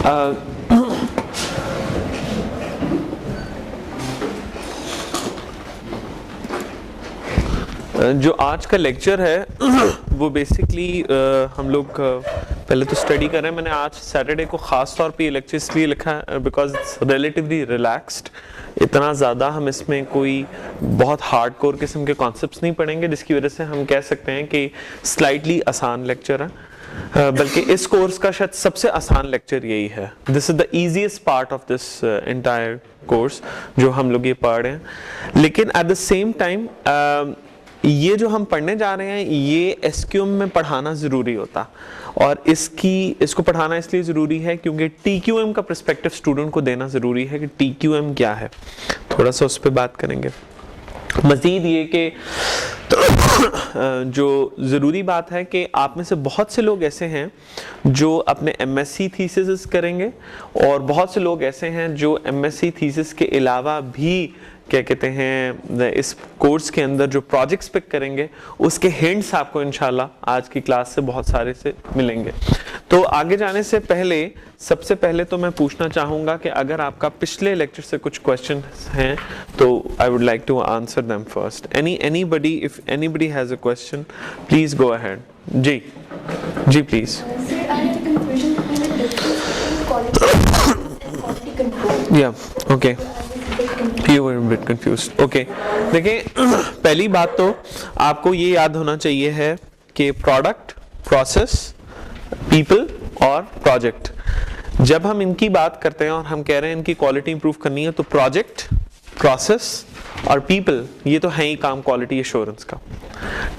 जो आज का लेक्चर है वो बेसिकली हम लोग पहले तो स्टडी कर रहे हैं। मैंने आज सैटरडे को ख़ास तौर पे ये लेक्चर इसलिए लिखा है बिकॉज इट्स रिलेटिवली रिलैक्स्ड। इतना ज़्यादा हम इसमें कोई बहुत हार्ड कोर किस्म के कॉन्सेप्ट्स नहीं पढ़ेंगे, जिसकी वजह से हम कह सकते हैं कि स्लाइटली आसान लेक्चर है। बल्कि इस कोर्स का शायद सबसे आसान लेक्चर यही है। This is the easiest part of this entire course जो हम लोग ये पढ़ रहे हैं। लेकिन एट द सेम टाइम ये जो हम पढ़ने जा रहे हैं ये एसक्यूएम में पढ़ाना ज़रूरी होता, और इसको पढ़ाना इसलिए ज़रूरी है क्योंकि टीक्यूएम का पर्सपेक्टिव स्टूडेंट को देना ज़रूरी है कि टीक्यूएम क्या है। थोड़ा सा उस पर बात करेंगे। मज़ीद ये कि जो ज़रूरी बात है कि आप में से बहुत से लोग ऐसे हैं जो अपने एमएससी थीसिस करेंगे, और बहुत से लोग ऐसे हैं जो एमएससी थीसिस के अलावा भी क्या कहते हैं इस कोर्स के अंदर जो प्रोजेक्ट्स पिक करेंगे उसके हिंट्स आपको इंशाल्लाह आज की क्लास से बहुत सारे से मिलेंगे। तो आगे जाने से पहले सबसे पहले तो मैं पूछना चाहूँगा कि अगर आपका पिछले लेक्चर से कुछ क्वेश्चन हैं तो I would like to answer them first. Anybody if anybody has a question please go ahead. जी प्लीज़। या okay, You were a bit confused. Okay. देखिए पहली बात तो आपको ये याद होना चाहिए है कि प्रोडक्ट, प्रोसेस, पीपल और प्रोजेक्ट, जब हम इनकी बात करते हैं और हम कह रहे हैं इनकी क्वालिटी इंप्रूव करनी है तो प्रोजेक्ट, प्रोसेस और पीपल ये तो है ही काम क्वालिटी एश्योरेंस का,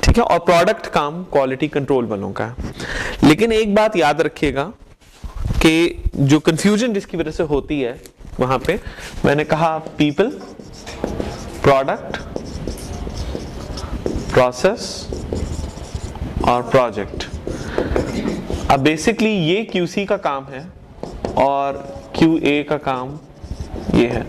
ठीक है, और प्रोडक्ट काम क्वालिटी कंट्रोल वालों का है। लेकिन एक बात याद रखिएगा कि जो कंफ्यूजन जिसकी वजह से होती है वहां पे मैंने कहा पीपल, प्रोडक्ट, प्रोसेस और प्रोजेक्ट। अब बेसिकली ये क्यूसी का काम है और क्यूए का काम ये है।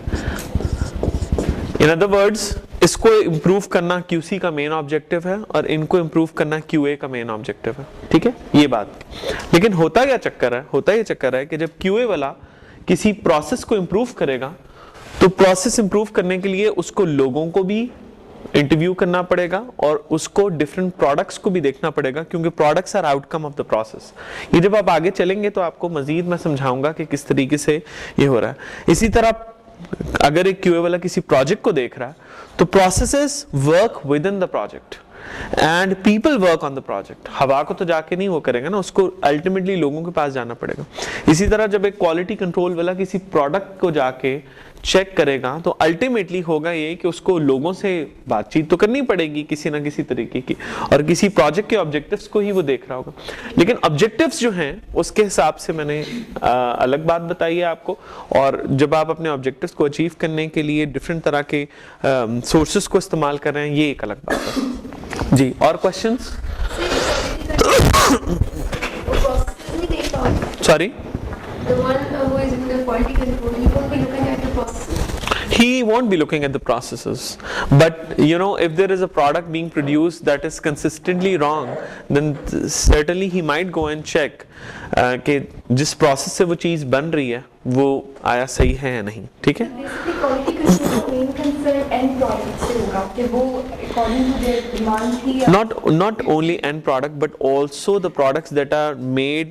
इन अदर वर्ड्स इसको इंप्रूव करना क्यूसी का मेन ऑब्जेक्टिव है और इनको इंप्रूव करना क्यूए का मेन ऑब्जेक्टिव है, ठीक है, ये बात। लेकिन होता क्या चक्कर है, होता ये चक्कर है कि जब क्यूए वाला किसी प्रोसेस को इंप्रूव करेगा तो प्रोसेस इंप्रूव करने के लिए उसको लोगों को भी इंटरव्यू करना पड़ेगा और उसको डिफरेंट प्रोडक्ट्स को भी देखना पड़ेगा, क्योंकि products are outcome of the process. ये जब आप आगे चलेंगे तो आपको मजीद मैं समझाऊंगा कि किस तरीके से ये हो रहा है। इसी तरह अगर एक क्यूए वाला किसी प्रोजेक्ट को देख रहा है तो processes work with in the project and people work on the project. हवा को तो जाके नहीं वो करेगा ना, उसको अल्टीमेटली लोगों के पास जाना पड़ेगा। इसी तरह जब एक क्वालिटी कंट्रोल वाला किसी प्रोडक्ट को जाके चेक करेगा तो अल्टीमेटली होगा ये कि उसको लोगों से बातचीत तो करनी पड़ेगी किसी ना किसी तरीके की, और किसी प्रोजेक्ट के ऑब्जेक्टिव्स को ही वो देख रहा होगा। लेकिन ऑब्जेक्टिव्स जो हैं उसके हिसाब से मैंने अलग बात बताई है आपको, और जब आप अपने ऑब्जेक्टिव्स को अचीव करने के लिए डिफरेंट तरह के सोर्सेस को इस्तेमाल कर रहे हैं ये एक अलग बात है। जी, और questions? Sorry, the one who is in the quality control, he won't be looking at the processes. He won't be looking at the processes, but you know, if there is a product being produced that is consistently wrong, then certainly he might go and check कि जिस process से वो चीज बन रही है वो आया सही है या नहीं, ठीक है। Basically, quality control का main concern end product से होगा कि वो according to their demand he not only end product but also the products that are made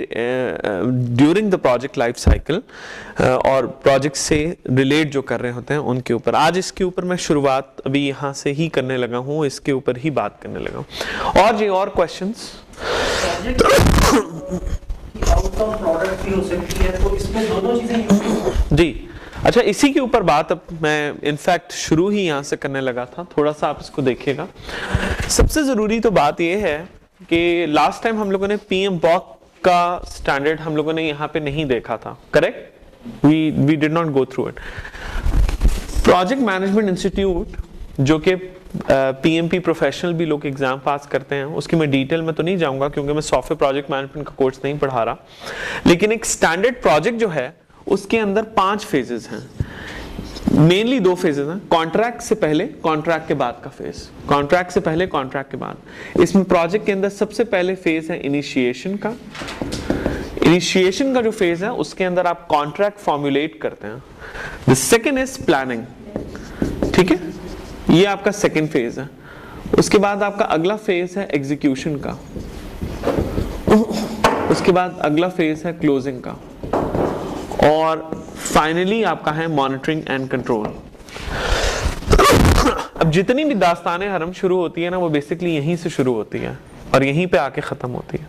during the project life cycle और प्रोजेक्ट से रिलेट जो कर रहे होते हैं उनके ऊपर। आज इसके ऊपर मैं शुरुआत अभी यहाँ से ही करने लगा हूँ, इसके ऊपर ही बात करने लगा हूँ। और जी, और क्वेश्चंस? आउटकम प्रोडक्ट भी हो सकती है, तो इसमें दोनों चीजें जी। अच्छा, इसी के ऊपर बात अब मैं इनफैक्ट शुरू ही यहाँ से करने लगा था, थोड़ा सा आप इसको देखिएगा। सबसे ज़रूरी तो बात यह है कि लास्ट टाइम हम लोगों ने पीएम बॉक का स्टैंडर्ड हम लोगों ने यहाँ पे नहीं देखा था, correct? We did not go through it. Project Management Institute जो कि पीएमपी प्रोफेशनल भी लोग एग्जाम पास करते हैं, उसकी मैं डिटेल में तो नहीं जाऊंगा क्योंकि मैं सॉफ्टवेयर प्रोजेक्ट मैनेजमेंट का कोर्स नहीं पढ़ा रहा, लेकिन एक स्टैंडर्ड प्रोजेक्ट जो है उसके अंदर 5 फेजेस हैं। मेनली 2 फेजेस हैं, कॉन्ट्रैक्ट से पहले, कॉन्ट्रैक्ट के बाद का फेज। कॉन्ट्रैक्ट से पहले, कॉन्ट्रैक्ट के बाद। इसमें प्रोजेक्ट के अंदर सबसे पहले फेज है इनिशिएशन का। इनिशिएशन का जो फेज है उसके अंदर आप कॉन्ट्रैक्ट फॉर्मुलेट करते हैं। द सेकेंड इज प्लानिंग, ठीक है, ये आपका सेकेंड फेज है। उसके बाद आपका अगला फेज है एग्जीक्यूशन का, उसके बाद अगला फेज है क्लोजिंग का, और फाइनली आपका है मॉनिटरिंग एंड कंट्रोल। अब जितनी भी दास्ताने हरम शुरू होती है ना, वो बेसिकली यहीं से शुरू होती है और यहीं पे आके खत्म होती है।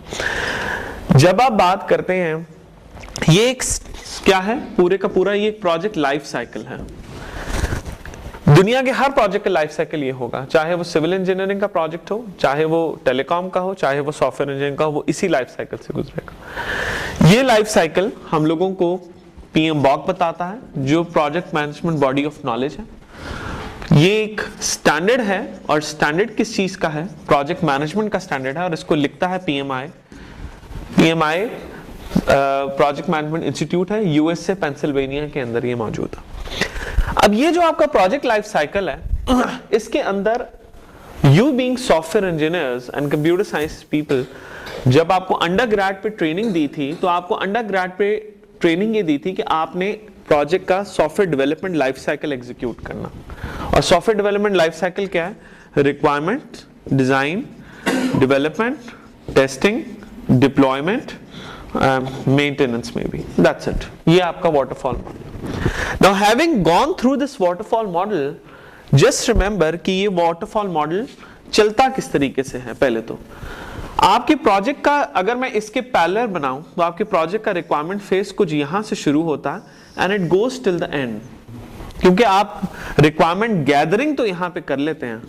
जब आप बात करते हैं, ये एक क्या है, पूरे का पूरा ये एक प्रोजेक्ट लाइफ साइकिल है। दुनिया के हर प्रोजेक्ट का लाइफ साइकिल ये होगा, चाहे वो सिविल इंजीनियरिंग का प्रोजेक्ट हो, चाहे वो टेलीकॉम का हो, चाहे वो सॉफ्टवेयर इंजीनियरिंग का हो, वो इसी लाइफ साइकिल से गुजरेगा। ये लाइफ साइकिल हम लोगों को PMBOK बताता है, जो project management body of knowledge है। ये एक स्टैंडर्ड है, और स्टैंडर्ड किस चीज का है, प्रोजेक्ट मैनेजमेंट का स्टैंडर्ड है, और इसको लिखता है PMI प्रोजेक्ट मैनेजमेंट इंस्टीट्यूट है, US से पेंसिल्वेनिया के अंदर ये मौजूद है। अब ये जो आपका प्रोजेक्ट लाइफ साइकिल है, इसके अंदर you being software engineers and computer science people, जब आपको अंडर ग्रेड पे ट्रेनिंग दी थी, तो आपको अंडर ग्रेड पे ट्रेनिंग ये दी थी कि आपने प्रोजेक्ट का software development life cycle execute करना। और सॉफ्टवेयर डेवलपमेंट लाइफ साइकिल क्या है, requirement, design, development, testing, deployment, maintenance में भी, दैट्स इट। ये आपका waterfall model. Now having gone through this waterfall model, just remember कि ये वाटरफॉल मॉडल चलता किस तरीके से है। पहले तो आपके प्रोजेक्ट का, अगर मैं इसके पैरेलल बनाऊं, तो आपके प्रोजेक्ट का रिक्वायरमेंट फेज कुछ यहां से शुरू होता है and it goes till the end, क्योंकि आप रिक्वायरमेंट गैदरिंग तो यहां पे कर लेते हैं,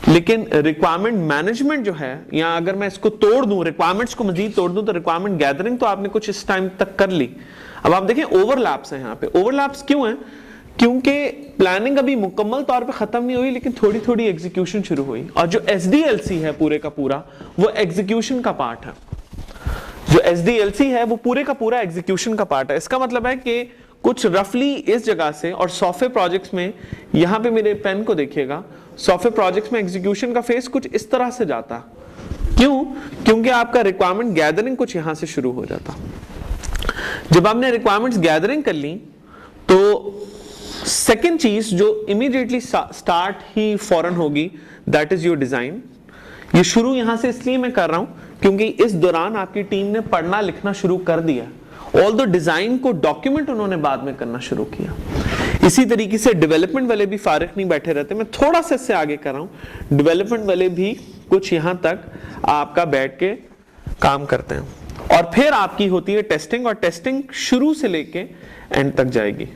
लेकिन रिक्वायरमेंट मैनेजमेंट जो है, या अगर मैं इसको तोड़ दूं, रिक्वायरमेंट्स को मजीद तोड़ दूं, तो रिक्वायरमेंट गैदरिंग तो आपने कुछ इस टाइम तक कर ली। अब आप देखें ओवरलैप्स हैं यहाँ पे। ओवरलैप्स क्यों हैं? क्योंकि प्लानिंग अभी मुकम्मल तौर पे खत्म नहीं हुई, लेकिन थोड़ी थोड़ी एग्जीक्यूशन शुरू हुई, और जो SDLC है पूरे का पूरा, वो एग्जीक्यूशन का पार्ट है। जो SDLC है वो पूरे का पूरा एग्जीक्यूशन का पार्ट है। इसका मतलब है कि कुछ रफली इस जगह से, और सॉफ्टवेयर प्रोजेक्ट्स में, यहां पे मेरे पेन को देखिएगा, सॉफ्टवेयर प्रोजेक्ट्स में एग्जीक्यूशन का फेज कुछ इस तरह से जाता। क्यों? क्योंकि आपका रिक्वायरमेंट गैदरिंग कुछ यहां से शुरू हो जाता। जब आपने रिक्वायरमेंट्स गैदरिंग कर ली, तो सेकेंड चीज जो इमीडिएटली स्टार्ट ही फौरन होगी, दैट इज योर डिजाइन। ये शुरू यहां से इसलिए मैं कर रहा हूं क्योंकि इस दौरान आपकी टीम ने पढ़ना लिखना शुरू कर दिया। ऑल्दो डिजाइन को डॉक्यूमेंट उन्होंने बाद में करना शुरू किया। इसी तरीके से डेवलपमेंट वाले भी फारिग नहीं बैठे रहते। मैं थोड़ा सा इससे आगे कर रहा हूं, डेवलपमेंट वाले भी कुछ यहां तक आपका बैठ के काम करते हैं, और फिर आपकी होती है टेस्टिंग, और टेस्टिंग शुरू से लेके एंड तक जाएगी।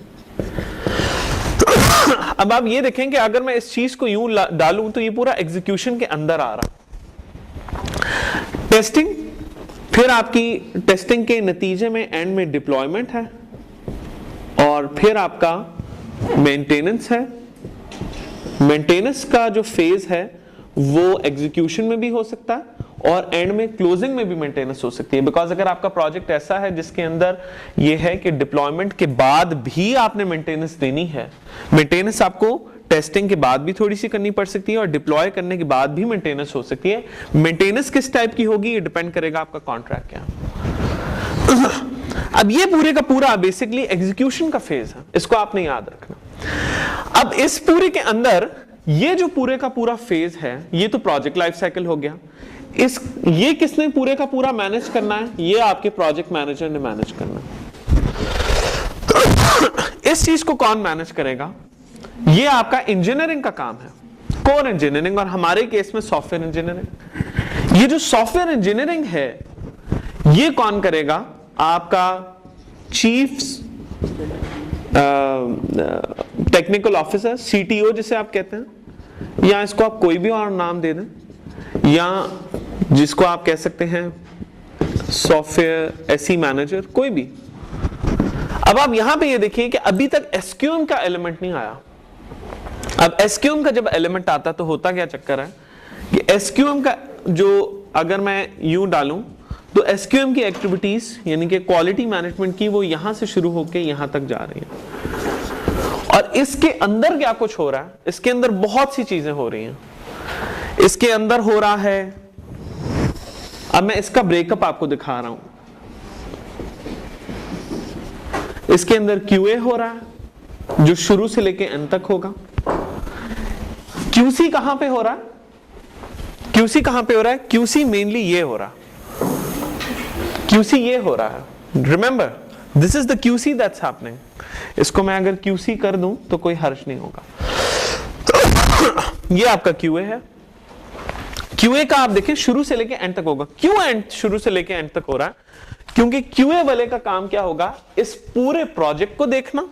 अब आप ये देखें कि अगर मैं इस चीज को यूं डालूं, तो ये पूरा एग्जीक्यूशन के अंदर आ रहा। टेस्टिंग, फिर आपकी टेस्टिंग के नतीजे में एंड में डिप्लॉयमेंट है, और फिर आपका मेंटेनेंस है। मेंटेनेंस का जो फेज है वो एग्जीक्यूशन में भी हो सकता है, और एंड में क्लोजिंग में भी मेंटेनेंस हो सकती है। बिकॉज अगर आपका प्रोजेक्ट ऐसा है जिसके अंदर ये है कि डिप्लॉयमेंट के बाद भी आपने मेंटेनेंस देनी है, मेंटेनेंस आपको टेस्टिंग के बाद भी थोड़ी सी करनी पड़ सकती है, और डिप्लॉय करने के बाद भी मेंटेनेंस हो सकती है। मेंटेनेंस किस टाइप की होगी, ये डिपेंड करेगा आपका कॉन्ट्रैक्ट क्या। अब ये पूरे का पूरा बेसिकली एग्जीक्यूशन का फेज है, इसको आपने याद रखना। अब इस पूरे के अंदर ये जो पूरे का पूरा फेज है, ये तो प्रोजेक्ट लाइफ साइकिल हो गया। ये किसने पूरे का पूरा मैनेज करना है? ये आपके प्रोजेक्ट मैनेजर ने मैनेज करना। इस चीज को कौन मैनेज करेगा? ये आपका इंजीनियरिंग का काम है, कोर इंजीनियरिंग, और हमारे केस में सॉफ्टवेयर इंजीनियरिंग। ये जो सॉफ्टवेयर इंजीनियरिंग है, ये कौन करेगा? आपका चीफ टेक्निकल ऑफिसर, CTO जिसे आप कहते हैं, या इसको आप कोई भी और नाम दे दें, या जिसको आप कह सकते हैं सॉफ्टवेयर SE मैनेजर, कोई भी। अब आप यहां पे ये देखिए कि अभी तक SQM का एलिमेंट नहीं आया। अब SQM का जब एलिमेंट आता तो होता क्या चक्कर है कि SQM का जो, अगर मैं यूं डालूं, तो SQM की एक्टिविटीज यानी कि क्वालिटी मैनेजमेंट की, वो यहां से शुरू होकर यहां तक जा रही है। और इसके अंदर क्या कुछ हो रहा है? इसके अंदर बहुत सी चीजें हो रही हैं। इसके अंदर हो रहा है, अब मैं इसका ब्रेकअप आपको दिखा रहा हूं। इसके अंदर QA हो रहा है जो शुरू से लेके एंड तक होगा। QC कहां पे हो रहा है? QC कहां पे हो रहा है? QC मेनली ये हो रहा है, QC ये हो रहा है। Remember this is the QC that's happening. इसको मैं अगर QC कर दूं तो कोई हर्ष नहीं होगा। ये आपका QA है। QA का आप देखें शुरू से लेके एंड तक होगा। क्यों एंड शुरू से लेके एंड तक हो रहा है? क्योंकि QA वाले का काम क्या होगा? इस पूरे प्रोजेक्ट को देखना,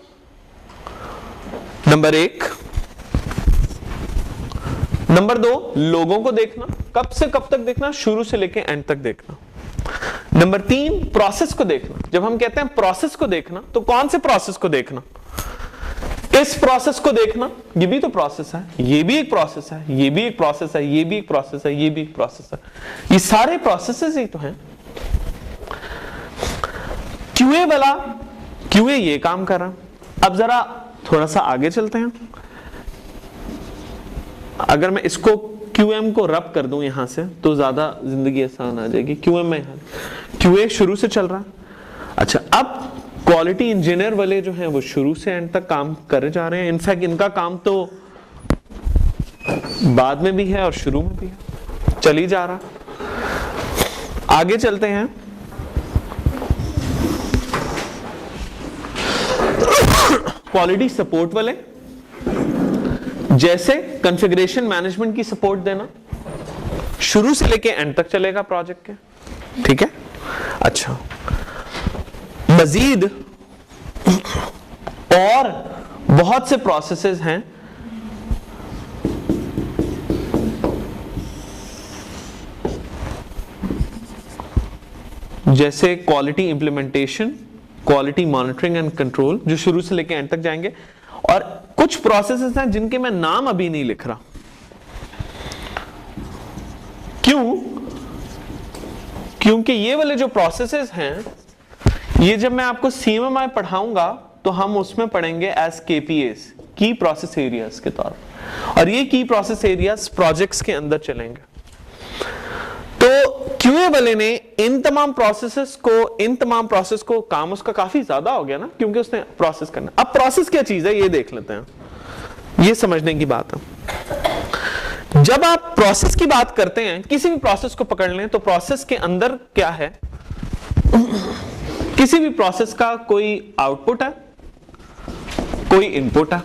नंबर 1। नंबर 2, लोगों को देखना, कब से कब तक देखना? शुरू से लेके एंड तक देखना। नंबर 3, प्रोसेस को देखना। जब हम कहते हैं प्रोसेस को देखना तो कौन से प्रोसेस को देखना? इस प्रोसेस को देखना, ये भी तो प्रोसेस है, ये भी एक प्रोसेस है, ये भी एक प्रोसेस है, ये भी एक प्रोसेस है, ये भी एक प्रोसेस है, ये सारे प्रोसेसेस ही तो हैं। QA वाला QA ये काम कर रहा। अब जरा थोड़ा सा आगे चलते हैं। अगर मैं इसको QM को रब कर दूं यहां से तो ज्यादा जिंदगी आसान आ जाएगी। QM में QA शुरू से चल रहा है। अच्छा, अब क्वालिटी इंजीनियर वाले जो हैं वो शुरू से एंड तक काम करे जा रहे हैं। इनफैक्ट इनका काम तो बाद में भी है और शुरू में भी है, चल ही जा रहा। आगे चलते हैं। क्वालिटी सपोर्ट वाले, जैसे कॉन्फ़िगरेशन मैनेजमेंट की सपोर्ट देना, शुरू से लेके एंड तक चलेगा प्रोजेक्ट के, ठीक है। अच्छा, मजीद और बहुत से प्रोसेसेस हैं जैसे quality implementation, quality monitoring and control, जो शुरू से लेके एंड तक जाएंगे। और कुछ प्रोसेसेस हैं जिनके मैं नाम अभी नहीं लिख रहा। क्यों? क्योंकि ये वाले जो प्रोसेसेस हैं, ये जब मैं आपको CMMI पढ़ाऊंगा तो हम उसमें पढ़ेंगे एज KPAs, की प्रोसेस एरियाज के तौर पर, और ये की प्रोसेस एरियाज प्रोजेक्ट्स के अंदर चलेंगे। तो QA वाले ने इन तमाम प्रोसेस को काम उसका काफी ज्यादा हो गया ना, क्योंकि उसने प्रोसेस करना। अब प्रोसेस क्या चीज है ये देख लेते हैं, ये समझने की बात है। जब आप प्रोसेस की बात करते हैं, किसी भी प्रोसेस को पकड़ लें तो प्रोसेस के अंदर क्या है? किसी भी प्रोसेस का कोई आउटपुट है, कोई इनपुट है।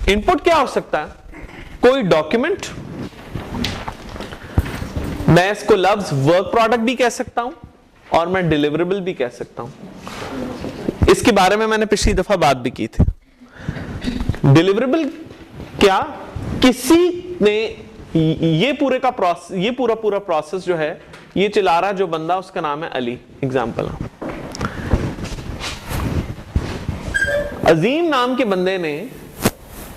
इनपुट क्या हो सकता है? कोई डॉक्यूमेंट, मैं इसको लफ्ज वर्क प्रोडक्ट भी कह सकता हूं और मैं डिलीवरेबल भी कह सकता हूं। इसके बारे में मैंने पिछली दफा बात भी की थी। डिलीवरेबल क्या? किसी ने ये पूरा प्रोसेस जो है ये चला रहा जो बंदा, उसका नाम है अली, एग्जाम्पल। अजीम नाम के बंदे ने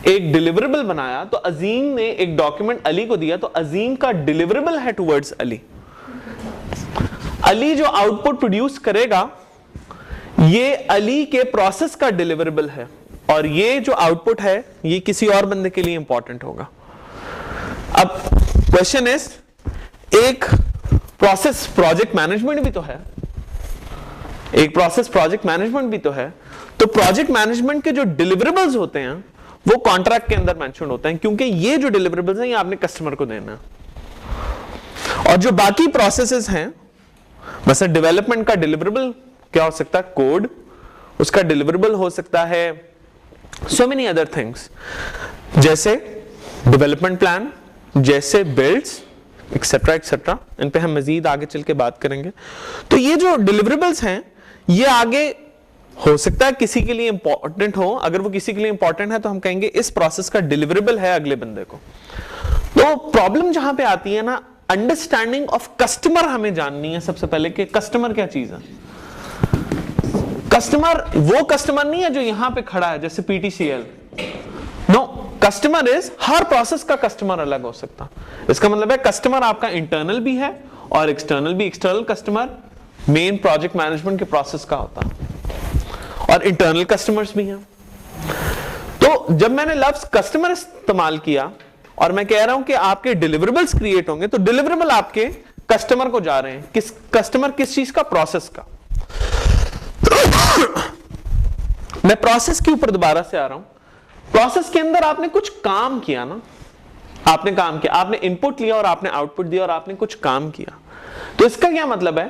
एक डिलीवरेबल बनाया, तो अजीम ने एक डॉक्यूमेंट अली को दिया, तो अजीम का डिलीवरेबल है टुवर्ड्स अली। अली जो आउटपुट प्रोड्यूस करेगा ये अली के प्रोसेस का डिलीवरेबल है, और ये जो आउटपुट है ये किसी और बंदे के लिए इंपॉर्टेंट होगा। अब क्वेश्चन इज, एक प्रोसेस प्रोजेक्ट मैनेजमेंट भी तो है, एक प्रोसेस प्रोजेक्ट मैनेजमेंट भी तो है। तो प्रोजेक्ट मैनेजमेंट के जो डिलीवरेबल्स होते हैं वो कॉन्ट्रैक्ट के अंदर मेंशन होते हैं, क्योंकि ये जो डिलीवरेबल्स हैं ये आपने कस्टमर को देना है। और जो बाकी प्रोसेसेस हैं, मतलब डेवलपमेंट का डिलीवरेबल क्या हो सकता है? कोड, उसका डिलीवरेबल हो सकता है सो मेनी अदर थिंग्स, जैसे डेवलपमेंट प्लान, जैसे बिल्ड्स, एक्सेट्रा एक्सेट्रा। इन पे हम मजीद आगे चल के बात करेंगे। तो ये जो डिलीवरेबल्स हैं ये आगे हो सकता है किसी के लिए इंपॉर्टेंट हो। अगर वो किसी के लिए इंपॉर्टेंट है तो हम कहेंगे इस प्रोसेस का डिलीवरेबल है अगले बंदे को। तो प्रॉब्लम जहां पे आती है ना, अंडरस्टैंडिंग ऑफ कस्टमर हमें जाननी है सबसे पहले कि कस्टमर क्या चीज है। कस्टमर वो कस्टमर नहीं है जो यहां पे खड़ा है जैसे PTCL। नो, कस्टमर इज, हर प्रोसेस का कस्टमर अलग हो सकता। इसका मतलब है कस्टमर आपका इंटरनल भी है और एक्सटर्नल भी। External customer main project management के प्रोसेस का होता है, और इंटरनल कस्टमर्स भी हैं। तो जब मैंने लफ्ज कस्टमर इस्तेमाल किया और मैं कह रहा हूं कि आपके डिलीवरेबल्स क्रिएट होंगे, तो डिलीवरेबल आपके कस्टमर को जा रहे हैं, किस कस्टमर किस चीज का, प्रोसेस का। मैं प्रोसेस के ऊपर दोबारा से आ रहा हूं। प्रोसेस के अंदर आपने कुछ काम किया ना, आपने काम किया, आपने इनपुट लिया और आपने आउटपुट दिया और आपने कुछ काम किया। तो इसका क्या मतलब है,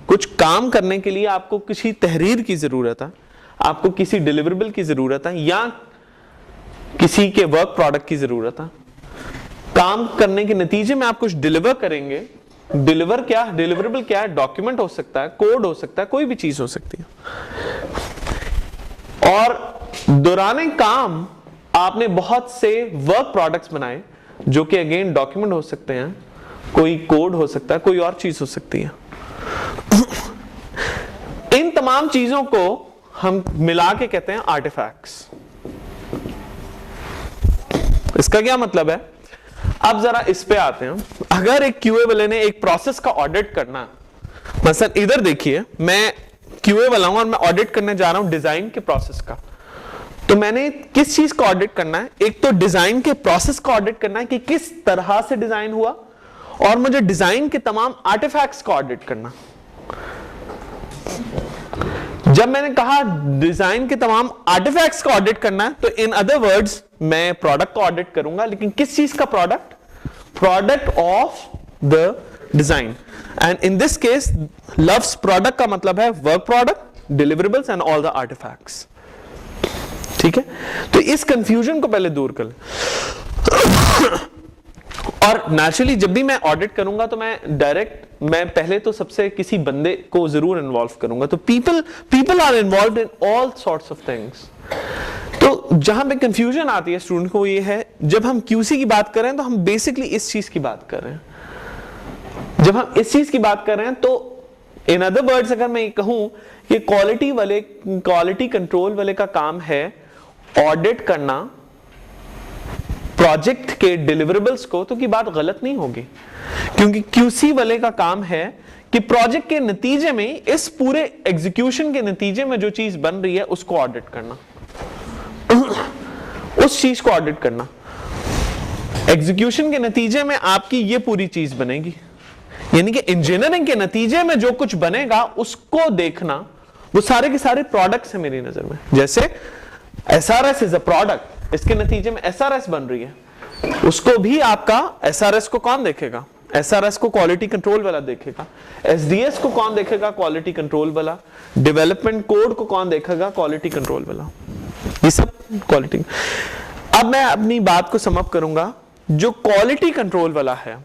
कुछ काम करने के लिए आपको किसी तहरीर की जरूरत है, आपको किसी डिलीवरेबल की जरूरत है या किसी के वर्क प्रोडक्ट की जरूरत है। काम करने के नतीजे में आप कुछ डिलीवर करेंगे। डिलीवर क्या, डिलीवरेबल क्या है, डॉक्यूमेंट हो सकता है, कोड हो सकता है, कोई भी चीज हो सकती है। और दौरान काम आपने बहुत से वर्क प्रोडक्ट्स बनाए जो कि अगेन डॉक्यूमेंट हो सकते हैं, कोई कोड हो सकता है, कोई और चीज हो सकती है। इन तमाम चीजों को हम मिला के कहते हैं आर्टिफैक्ट्स। इसका क्या मतलब है, अब जरा इस पे आते हैं। अगर एक क्यूए वाले ने एक प्रोसेस का ऑडिट करना, मसलन इधर देखिए, मैं क्यूए वाला हूं और मैं ऑडिट करने जा रहा हूं डिजाइन के प्रोसेस का, तो मैंने किस चीज का ऑडिट करना है, एक तो डिजाइन के प्रोसेस का ऑडिट करना है कि किस तरह से डिजाइन हुआ, और मुझे डिजाइन के तमाम आर्टिफैक्ट्स का ऑडिट करना। जब मैंने कहा डिजाइन के तमाम आर्टिफैक्ट्स का ऑडिट करना है, तो इन अदर वर्ड्स मैं प्रोडक्ट का ऑडिट करूंगा, लेकिन किस चीज का product, product of the design. And in this case loves product का मतलब है work product, deliverables and all the artefacts. ठीक है, तो इस कंफ्यूजन को पहले दूर कर। और नेचुरली जब भी मैं ऑडिट करूंगा तो मैं पहले तो सबसे किसी बंदे को जरूर इन्वॉल्व करूंगा। तो people are involved in all sorts of things. तो जहां पे कंफ्यूजन आती है स्टूडेंट को, ये है जब हम क्यूसी की बात कर रहे हैं तो हम बेसिकली इस चीज की बात कर रहे हैं। जब हम इस चीज की बात कर रहे हैं तो इन अदर वर्ड्स अगर मैं कहूं कि क्वालिटी कंट्रोल वाले का काम है ऑडिट करना प्रोजेक्ट के डिलीवरेबल्स को, तो की बात गलत नहीं होगी, क्योंकि क्यूसी वाले का काम है कि प्रोजेक्ट के नतीजे में, इस पूरे एग्जीक्यूशन के नतीजे में जो चीज बन रही है उसको ऑडिट करना, उस चीज को ऑडिट करना। एग्जीक्यूशन के नतीजे में आपकी ये पूरी चीज बनेगी, यानी कि इंजीनियरिंग के नतीजे में जो कुछ बनेगा उसको देखना। वो सारे के सारे प्रोडक्ट्स हैं मेरी नजर में। जैसे SRS इज अ प्रोडक्ट, इसके नतीजे में SRS बन रही है, उसको भी आपका SRS को कौन देखेगा, SRS को क्वालिटी कंट्रोल वाला देखेगा। SDS को कौन देखेगा, क्वालिटी कंट्रोल वाला। डेवलपमेंट कोड को कौन देखेगा, क्वालिटी कंट्रोल वाला। ये सब क्वालिटी। अब मैं अपनी बात को समअप करूंगा। जो क्वालिटी कंट्रोल वाला है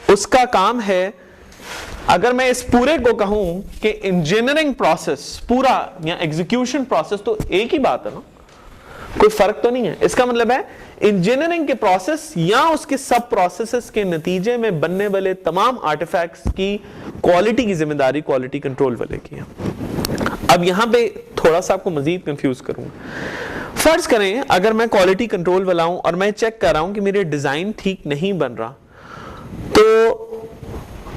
उसका काम है, अगर मैं इस पूरे को कहूं कि इंजीनियरिंग प्रोसेस पूरा या एग्जीक्यूशन प्रोसेस, तो एक ही बात है ना, कोई फर्क तो नहीं है। इसका मतलब है इंजीनियरिंग के प्रोसेस या उसके सब प्रोसेसेस के नतीजे में बनने वाले तमाम आर्टिफैक्ट्स की क्वालिटी की जिम्मेदारी क्वालिटी कंट्रोल वाले की है। अब यहां पे थोड़ा सा आपको मजीद कंफ्यूज करूंगा। फर्ज करें अगर मैं क्वालिटी कंट्रोल वाला हूं और मैं चेक कर रहा हूं कि मेरे डिजाइन ठीक नहीं बन रहा, तो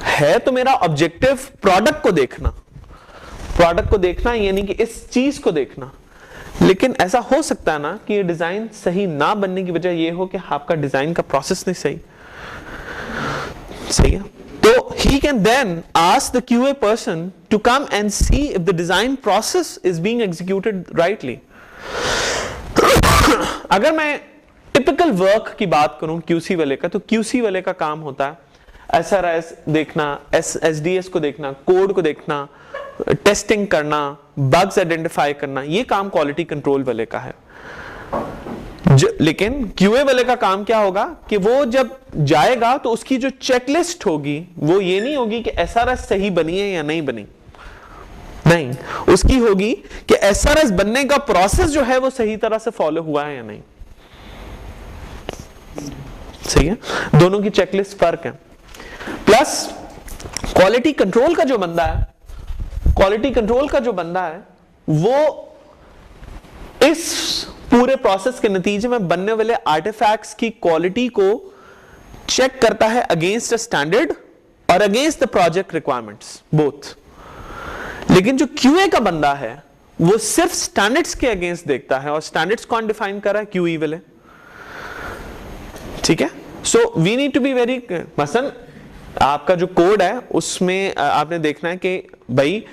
है तो मेरा ऑब्जेक्टिव प्रोडक्ट को देखना यानी कि इस चीज को देखना। लेकिन ऐसा हो सकता है ना कि ये डिजाइन सही ना बनने की वजह यह हो कि आपका डिजाइन का प्रोसेस नहीं सही है। तो he can then ask the QA person to come and see if the design process is being executed rightly. अगर मैं टिपिकल वर्क की बात करूं QC वाले का, तो QC वाले का काम होता है SRS देखना, SDS को देखना, कोड को देखना, टेस्टिंग करना, बग्स आइडेंटिफाई करना। ये काम क्वालिटी कंट्रोल वाले का है। लेकिन QA वाले का काम क्या होगा कि वो जब जाएगा तो उसकी जो चेकलिस्ट होगी वो ये नहीं होगी कि SRS सही बनी है या नहीं बनी, नहीं, उसकी होगी कि SRS बनने का प्रोसेस जो है वो सही तरह से फॉलो हुआ है या नहीं। सही है, दोनों की चेकलिस्ट फर्क है। प्लस क्वालिटी कंट्रोल का जो बंदा है वो इस पूरे प्रोसेस के नतीजे में बनने वाले आर्टिफैक्ट्स की क्वालिटी को चेक करता है अगेंस्ट अ स्टैंडर्ड और against the project requirements both. लेकिन जो QA का बंदा है वो सिर्फ स्टैंडर्ड्स के अगेंस्ट देखता है, और स्टैंडर्ड्स कौन डिफाइन कर रहा है, QE वाले। ठीक है, so we need to be very, मसलन आपका जो कोड है उसमें आपने देखना है कि भाई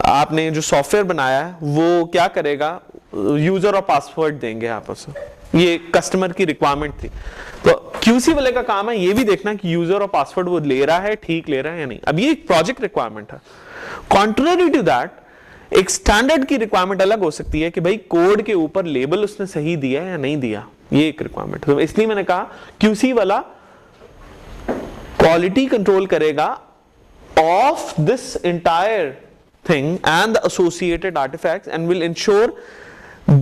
आपने जो सॉफ्टवेयर बनाया है वो क्या करेगा, यूजर और पासवर्ड देंगे आपस में, ये कस्टमर की रिक्वायरमेंट थी। तो क्यूसी वाले का काम है ये भी देखना कि यूजर और पासवर्ड वो ले रहा है, ठीक ले रहा है या नहीं। अब ये एक प्रोजेक्ट रिक्वायरमेंट है। कॉन्ट्ररी टू दैट एक स्टैंडर्ड की रिक्वायरमेंट अलग हो सकती है कि भाई कोड के ऊपर लेबल उसने सही दिया या नहीं दिया, ये एक रिक्वायरमेंट। तो इसलिए मैंने कहा क्यूसी वाला क्वालिटी कंट्रोल करेगा of this entire thing and the associated artefacts and will ensure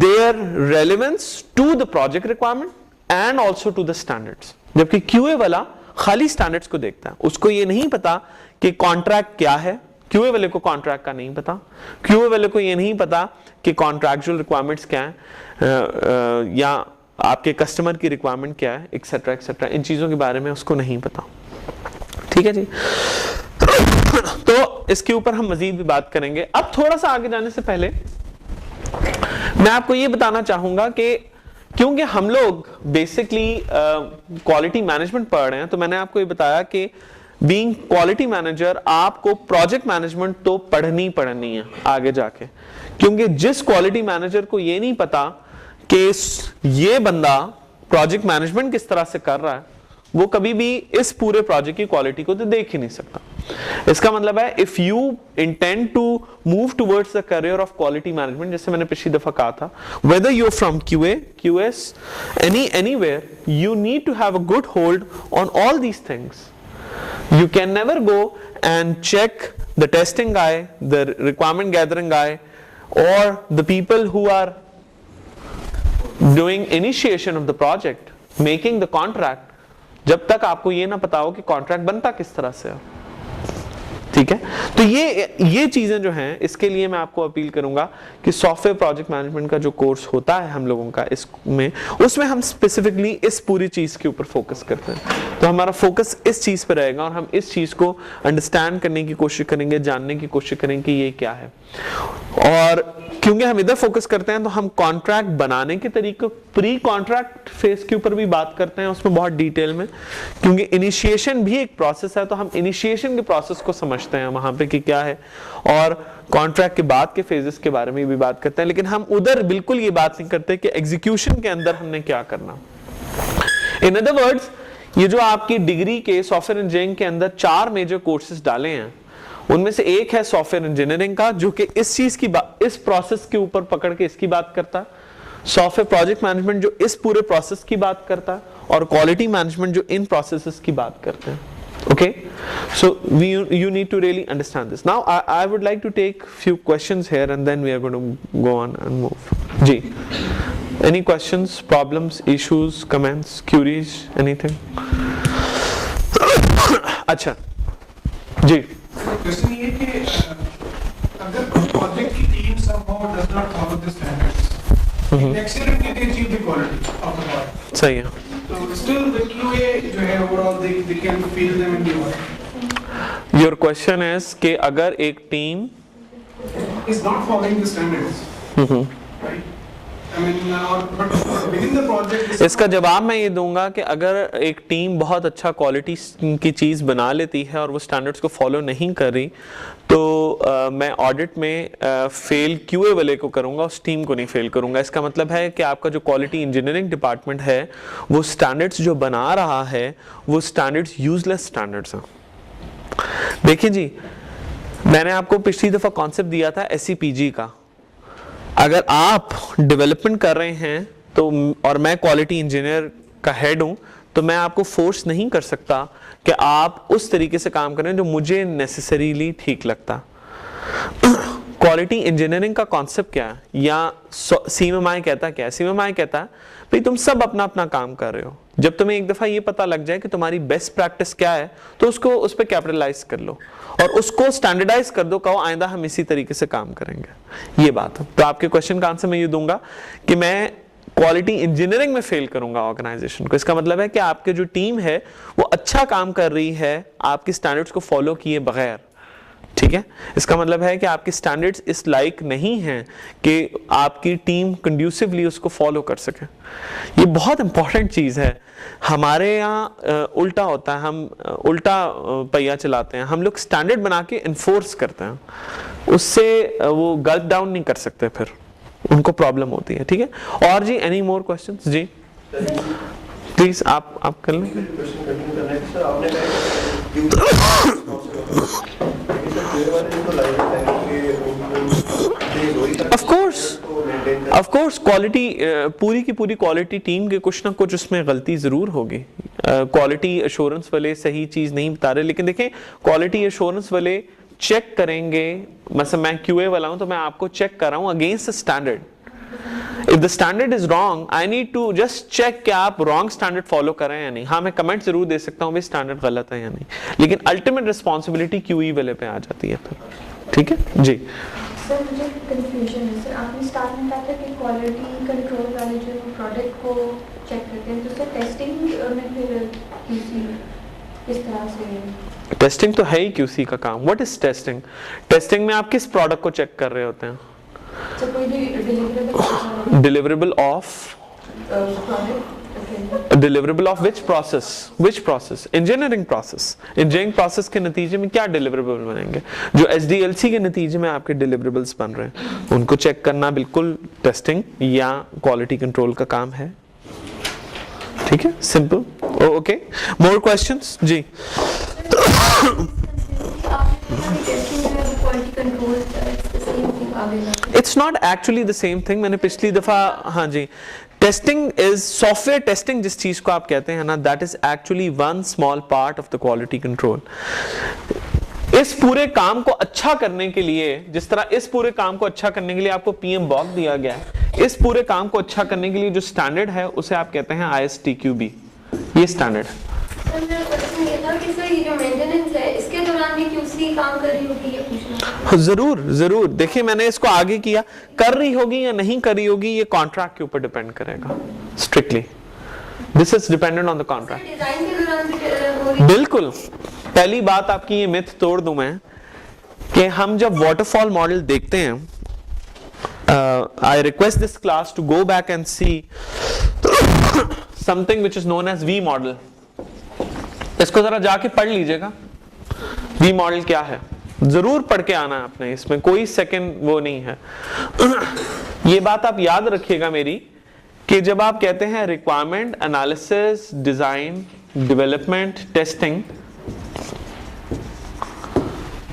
their relevance to the project requirement and also to the standards। जबकि QA वाला खाली स्टैंडर्ड्स को देखता है, उसको ये नहीं पता कि कॉन्ट्रैक्ट क्या है। QA वाले को कॉन्ट्रैक्ट का नहीं पता, QA वाले को ये नहीं पता कि कॉन्ट्रैक्चुअल रिक्वायरमेंट्स क्या है या आपके कस्टमर की रिक्वायरमेंट क्या है, एक्सेट्रा एक्सेट्रा, इन चीजों के बारे में उसको नहीं पता। ठीक है जी। तो इसके ऊपर हम मजीद भी बात करेंगे। अब थोड़ा सा आगे जाने से पहले मैं आपको ये बताना चाहूंगा कि क्योंकि हम लोग बेसिकली क्वालिटी मैनेजमेंट पढ़ रहे हैं, तो मैंने आपको ये बताया कि बीइंग क्वालिटी मैनेजर आपको प्रोजेक्ट मैनेजमेंट तो पढ़नी है आगे जाके, क्योंकि जिस क्वालिटी मैनेजर को ये नहीं पता कि ये बंदा प्रोजेक्ट मैनेजमेंट किस तरह से कर रहा है, वो कभी भी इस पूरे प्रोजेक्ट की क्वालिटी को तो देख ही नहीं सकता। इसका मतलब है if you intend to move towards the career of quality management, जैसे मैंने पिछली दफा कहा था, whether you from QA, QS, anywhere, you need to have a good hold on all these things. You can never go and check the testing guy, the requirement gathering guy, or the people who are doing initiation of the project, making the contract, जब तक आपको ये ना पता हो कि contract बनता किस तरह से है। ठीक है, तो ये चीजें जो हैं, इसके लिए मैं आपको अपील करूंगा कि सॉफ्टवेयर प्रोजेक्ट मैनेजमेंट का जो कोर्स होता है हम लोगों का उसमें हम स्पेसिफिकली इस पूरी चीज के ऊपर फोकस करते हैं। तो हमारा फोकस इस चीज पे रहेगा और हम इस चीज को अंडरस्टैंड करने की कोशिश करेंगे, जानने की कोशिश करेंगे कि ये क्या है। और क्योंकि हम इधर फोकस करते हैं तो हम कॉन्ट्रैक्ट बनाने के तरीके, प्री कॉन्ट्रैक्ट फेज के ऊपर भी बात करते हैं उसमें बहुत डिटेल में, क्योंकि इनिशिएशन भी एक प्रोसेस है, तो हम इनिशिएशन के प्रोसेस को समझते हैं वहां पे कि क्या है, और कॉन्ट्रैक्ट के बाद के फेजेस के बारे में भी बात करते हैं। लेकिन हम उधर बिल्कुल ये बात नहीं करते कि एग्जीक्यूशन के अंदर हमने क्या करना। इन अदर वर्ड्स, ये जो आपकी डिग्री के सॉफ्टवेयर इंजीनियरिंग के अंदर 4 मेजर कोर्सेज डाले हैं, उनमें से एक है सॉफ्टवेयर इंजीनियरिंग का, जो कि इस चीज की इस प्रोसेस के ऊपर पकड़ के इसकी बात करता है, सॉफ्टवेयर प्रोजेक्ट मैनेजमेंट जो इस पूरे प्रोसेस की बात करता है, और क्वालिटी मैनेजमेंट जो इन प्रोसेसेस की बात करते हैं। Okay, so you need to really understand this. Now I would like to take few questions here and then we are going to go on and move. Ji, any questions, problems, issues, comments, queries, anything? अच्छा, जी। Question ये कि अगर project की team somehow does not follow the standards, next year it will achieve the quality of the product. सही है। So still the QA जो है overall they can fail them in the audit. Your question is कि अगर एक team is not following the standards, right? I mean, but within the project. इसका जवाब मैं ये दूंगा कि अगर एक टीम बहुत अच्छा क्वालिटी की चीज़ बना लेती है और वो स्टैंडर्ड्स को फॉलो नहीं कर रही, तो मैं ऑडिट में फेल QA वाले को करूंगा, उस टीम को नहीं फेल करूंगा। इसका मतलब है कि आपका जो क्वालिटी इंजीनियरिंग डिपार्टमेंट है वो स्टैंडर्ड्स जो बना रहा है वो स्टैंडर्ड्स यूजलेस स्टैंडर्ड्स हैं। देखिए जी, मैंने आपको पिछली दफ़ा कॉन्सेप्ट दिया था SCPG का। अगर आप डेवलपमेंट कर रहे हैं तो, और मैं क्वालिटी इंजीनियर का हेड हूं, तो मैं आपको फोर्स नहीं कर सकता कि आप उस तरीके से काम करें जो मुझे नेसेसरीली ठीक लगता। क्वालिटी इंजीनियरिंग का कॉन्सेप्ट क्या है, या CMMI कहता क्या है? CMMI कहता है भाई तुम सब अपना अपना काम कर रहे हो, जब तुम्हें एक दफा ये पता लग जाए कि तुम्हारी बेस्ट प्रैक्टिस क्या है तो उसको उस पर कैपिटलाइज कर लो और उसको स्टैंडर्डाइज कर दो, कहो आइंदा हम इसी तरीके से काम करेंगे। ये बात है। तो आपके क्वेश्चन का आंसर मैं ये दूंगा कि मैं क्वालिटी इंजीनियरिंग में फेल करूंगा ऑर्गेनाइजेशन को। इसका मतलब है कि आपके जो टीम है वो अच्छा काम कर रही है आपके स्टैंडर्ड्स को फॉलो किए बगैर। ठीक है, इसका मतलब है कि आपके स्टैंडर्ड्स इस लायक नहीं हैं कि आपकी टीम कंड्यूसिवली उसको फॉलो कर सके। ये बहुत इंपॉर्टेंट चीज़ है। हमारे यहाँ उल्टा होता है, हम उल्टा पहिया चलाते हैं। हम लोग स्टैंडर्ड बना के इन्फोर्स करते हैं, उससे वो गल्प डाउन नहीं कर सकते, फिर उनको प्रॉब्लम होती है। ठीक है, और जी एनी मोर क्वेश्चंस? जी प्लीज आप कर लें। ऑफ कोर्स क्वालिटी, पूरी की पूरी क्वालिटी टीम के कुछ ना कुछ उसमें गलती जरूर होगी। क्वालिटी एश्योरेंस वाले सही चीज नहीं बता रहे, लेकिन देखें क्वालिटी एश्योरेंस वाले चेक करेंगे। मतलब मैं QA वाला हूं तो मैं आपको चेक कर रहा हूं against the standard. If the standard is wrong, I need to just check कि आप wrong standard follow कर रहे हैं या नहीं। हाँ, मैं कमेंट जरूर दे सकता हूँ भी स्टैंडर्ड गलत है या नहीं, लेकिन अल्टीमेट रिस्पॉन्सिबिलिटी QE वाले पे आ जाती है फिर। ठीक है जी। सर मुझे कंफ्यूजन है सर, आपने स्टार्ट में कहा था कि क्वालिटी कंट्रोल वाले जो प्रोडक्ट को चेक करते हैं, तो सर टेस्टिंग में फिर QC किस तरह से? टेस्टिंग तो है ही QC का काम। What is testing? टेस्टिंग में आप किस प्रोडक्ट को चेक कर रहे होते हैं? Deliverable of deliverable of which process? Which process? Engineering process. Engineering process के नतीजे में क्या डिलीवरेबल बनेंगे? जो SDLC के नतीजे में आपके डिलीवरेबल्स बन रहे हैं, उनको चेक करना बिल्कुल टेस्टिंग या क्वालिटी कंट्रोल का काम है। ठीक है, सिंपल। Okay, more questions? जी। It's not actually the same thing। मैंने पिछली दफा, हाँ जी, टेस्टिंग इज सॉफ्टवेयर टेस्टिंग, जिस चीज को आप कहते हैं ना, that is actually one small part of the quality control. इस पूरे काम को अच्छा करने के लिए, जिस तरह इस पूरे काम को अच्छा करने के लिए आपको PMBOK दिया गया है, इस पूरे काम को अच्छा करने के लिए जो स्टैंडर्ड है उसे आप कहते हैं ISTQB। ये स्टैंडर्ड है। जरूर जरूर, देखिए मैंने इसको आगे किया, कर रही होगी या नहीं कर रही होगी ये कॉन्ट्रैक्ट के ऊपर डिपेंड करेगा strictly. This is dependent on the contract. बिल्कुल, पहली बात आपकी ये मिथ तोड़ दूं मैं कि हम जब वाटरफॉल मॉडल देखते हैं, I request this class to go back and see something which is known as V model. इसको जरा जाके पढ़ लीजिएगा, V मॉडल क्या है, जरूर पढ़ के आना है आपने, इसमें कोई सेकंड वो नहीं है। ये बात आप याद रखिएगा मेरी, कि जब आप कहते हैं requirement analysis, design, development, testing,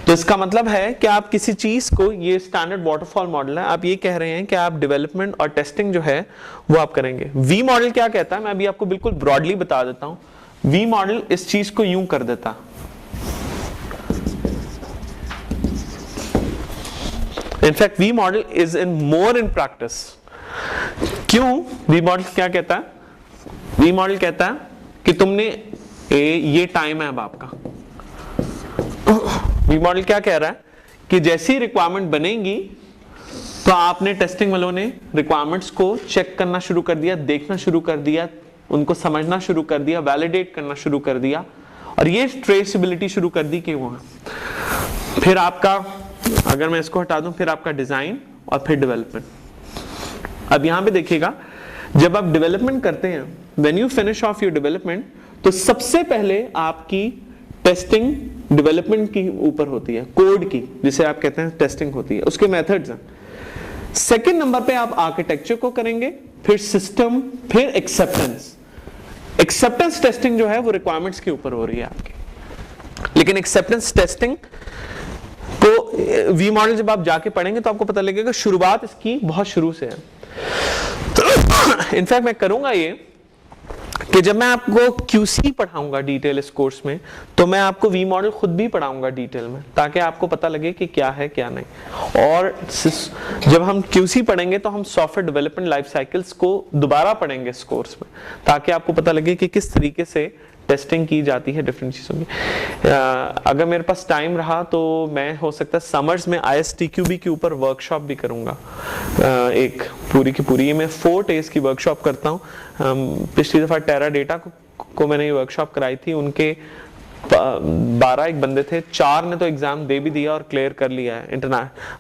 तो इसका मतलब है कि आप किसी चीज को, ये स्टैंडर्ड वाटरफॉल मॉडल है, आप ये कह रहे हैं कि आप डेवलपमेंट और टेस्टिंग जो है वो आप करेंगे। V मॉडल क्या कहता है, मैं अभी आपको बिल्कुल ब्रॉडली बता देता हूं। V मॉडल इस चीज को यूं कर देता, in fact V model is in more in practice. क्यों? V मॉडल क्या कहता है? V मॉडल कहता है कि तुमने ये टाइम है अब आपका। V मॉडल क्या कह रहा है कि जैसी रिक्वायरमेंट बनेगी तो आपने, टेस्टिंग वालों ने रिक्वायरमेंट्स को चेक करना शुरू कर दिया, देखना शुरू कर दिया, उनको समझना शुरू कर दिया, वैलिडेट करना शुरू कर दिया, और ये ट्रेसेबिलिटी शुरू कर दी कि वो है। फिर आपका, अगर मैं इसको हटा दूं, फिर आपका डिजाइन और फिर डेवलपमेंट। अब यहां पे देखिएगा, जब आप डेवलपमेंट करते हैं, when you finish off your development, तो सबसे पहले आपकी टेस्टिंग डेवलपमेंट की ऊपर होती है, कोड की, जिसे आप कहते हैं टेस्टिंग होती है, उसके मेथड्स हैं। सेकंड नंबर पे आप आर्किटेक्चर को करेंगे, फिर सिस्टम, फिर एक्सेप्टेंस। एक्सेप्टेंस टेस्टिंग जो है वो रिक्वायरमेंट्स के ऊपर हो रही है आपकी, लेकिन एक्सेप्टेंस टेस्टिंग तो V मॉडल जब आप जाके पढ़ेंगे तो आपको पता लगेगा शुरुआत इसकी बहुत शुरू से है। इनफैक्ट मैं करूंगा ये कि जब मैं आपको QC पढ़ाऊंगा डिटेल इस कोर्स में, तो मैं आपको V मॉडल खुद भी पढ़ाऊंगा डिटेल में, ताकि आपको पता लगे कि क्या है क्या नहीं। और जब हम QC पढ़ेंगे तो हम सॉफ्टवेयर डेवलपमेंट लाइफ साइकिल्स को दोबारा पढ़ेंगे इस कोर्स में, ताकि आपको पता लगे कि किस तरीके से टेस्टिंग की जाती है डिफरेंट चीज़ों की। अगर मेरे पास टाइम रहा तो मैं, हो सकता है समर्स में ISTQB के ऊपर वर्कशॉप भी करूंगा, एक पूरी की पूरी। मैं 4 डेज की वर्कशॉप करता हूँ। पिछली दफ़ा टेरा डेटा को मैंने ये वर्कशॉप कराई थी, उनके 12 एक बंदे थे, 4 ने तो एग्जाम दे भी दिया और क्लियर कर लिया है।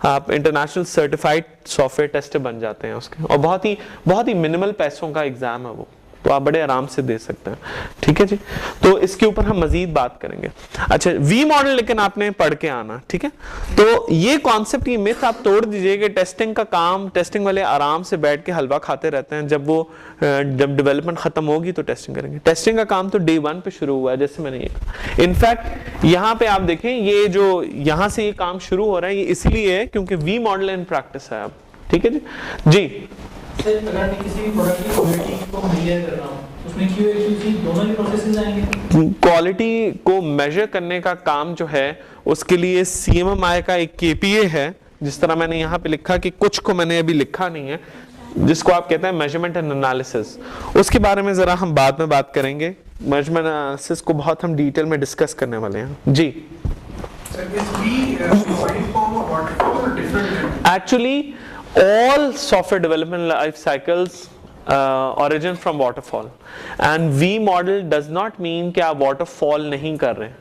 आप इंटरनेशनल सर्टिफाइड सॉफ्टवेयर टेस्टर बन जाते हैं उसके, और बहुत ही मिनिमल पैसों का एग्जाम है वो, तो आप बड़े आराम से दे सकते हैं। ठीक है जी, तो इसके ऊपर हम मजीद बात करेंगे। अच्छा, वी मॉडल लेकिन आपने पढ़ के आना, ठीक है। तो ये कॉन्सेप्ट, ये मिथ आप तोड़ दीजिए कि टेस्टिंग का काम, टेस्टिंग वाले आराम से बैठ के हलवा खाते रहते हैं, जब डेवलपमेंट खत्म होगी तो टेस्टिंग करेंगे। टेस्टिंग का काम तो डे 1 पे शुरू हुआ है, जैसे मैंने ये कहा। इनफैक्ट यहाँ पे आप देखें, ये जो यहाँ से ये काम शुरू हो रहा है, ये इसलिए है क्योंकि वी मॉडल इन प्रैक्टिस है अब। ठीक है जी। जी सर, अगर मैं किसी भी प्रोडक्ट की क्वालिटी को मेजर कर रहा हूँ, उसमें QA QC दोनों ही प्रोसेसेस आएंगे? क्वालिटी को मेजर करने का काम जो है, उसके लिए CMMI का एक KPA है, जिस तरह मैंने यहाँ पे लिखा कि कुछ को मैंने अभी लिखा नहीं है, जिसको आप कहते हैं मेजरमेंट एंड एनालिसिस। उसके बारे में जरा हम बाद में बात करेंगे। मेजरमेंट एनालिसिस को बहुत हम डिटेल में डिस्कस करने वाले हैं जी। Actually, all software development life cycles origin from waterfall, and V model does not mean कि आप waterfall नहीं कर रहे हैं।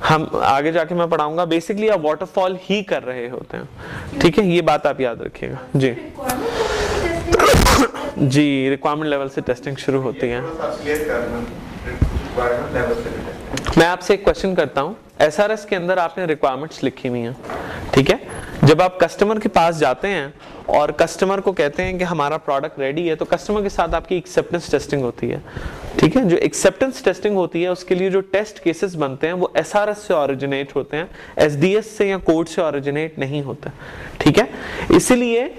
हम आगे जाके मैं पढ़ाऊंगा, बेसिकली आप waterfall ही कर रहे होते हैं। ठीक है, ये बात आप याद रखिएगा जी। जी, रिक्वायरमेंट लेवल से टेस्टिंग शुरू होती है। मैं आपसे एक क्वेश्चन करता हूं, SRS के अंदर आपने रिक्वायरमेंट्स लिखी हुई हैं, ठीक है। जब आप कस्टमर के पास जाते हैं और कस्टमर को कहते हैं कि हमारा प्रोडक्ट रेडी है, तो कस्टमर के साथ आपकी एक्सेप्टेंस टेस्टिंग होती है। ठीक है, जो एक्सेप्टेंस टेस्टिंग होती है, उसके लिए जो टेस्ट केसेस बनते हैं वो SRS से ओरिजिनेट होते हैं, SDS से या कोड से ओरिजिनेट नहीं होते। ठीक है, इसलिए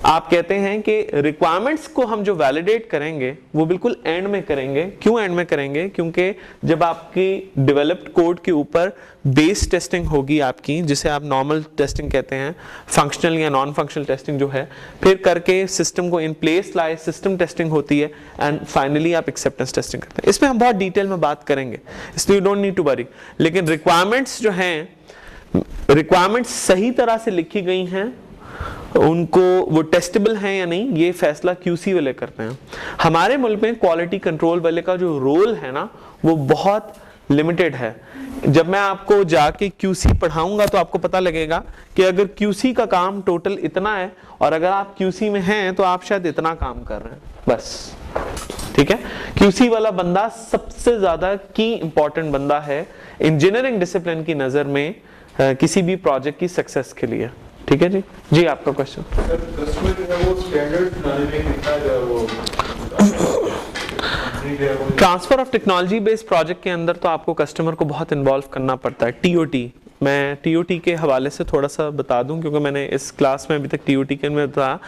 आप कहते हैं कि रिक्वायरमेंट्स को हम जो वैलिडेट करेंगे वो बिल्कुल एंड में करेंगे। क्यों एंड में करेंगे? क्योंकि जब आपकी डेवलप्ड कोड के ऊपर बेस टेस्टिंग होगी आपकी, जिसे आप नॉर्मल टेस्टिंग कहते हैं, फंक्शनल या नॉन फंक्शनल टेस्टिंग जो है, फिर करके सिस्टम को इन प्लेस लाए, सिस्टम टेस्टिंग होती है, एंड फाइनली आप एक्सेप्टेंस टेस्टिंग करते हैं। इसमें हम बहुत डिटेल में बात करेंगे, इसलिए you don't need to worry. लेकिन रिक्वायरमेंट्स जो हैं, रिक्वायरमेंट्स सही तरह से लिखी गई हैं, उनको वो टेस्टेबल हैं या नहीं, ये फैसला QC वाले करते हैं। हमारे मुल्क में क्वालिटी कंट्रोल वाले का जो रोल है ना, वो बहुत लिमिटेड है। जब मैं आपको जाके QC पढ़ाऊंगा तो आपको पता लगेगा कि अगर QC का काम टोटल इतना है, और अगर आप QC में हैं तो आप शायद इतना काम कर रहे हैं, बस। ठीक है, QC वाला बंदा सबसे ज्यादा की इंपॉर्टेंट बंदा है इंजीनियरिंग डिसिप्लिन की नजर में किसी भी प्रोजेक्ट की सक्सेस के लिए। ठीक है जी। जी, आपका question. Transfer of technology based project के अंदर तो आपको कस्टमर को बहुत इन्वॉल्व करना पड़ता है। TOT, मैं TOT के हवाले से थोड़ा सा बता दूं, क्योंकि मैंने इस क्लास में अभी तक TOT के में बताया।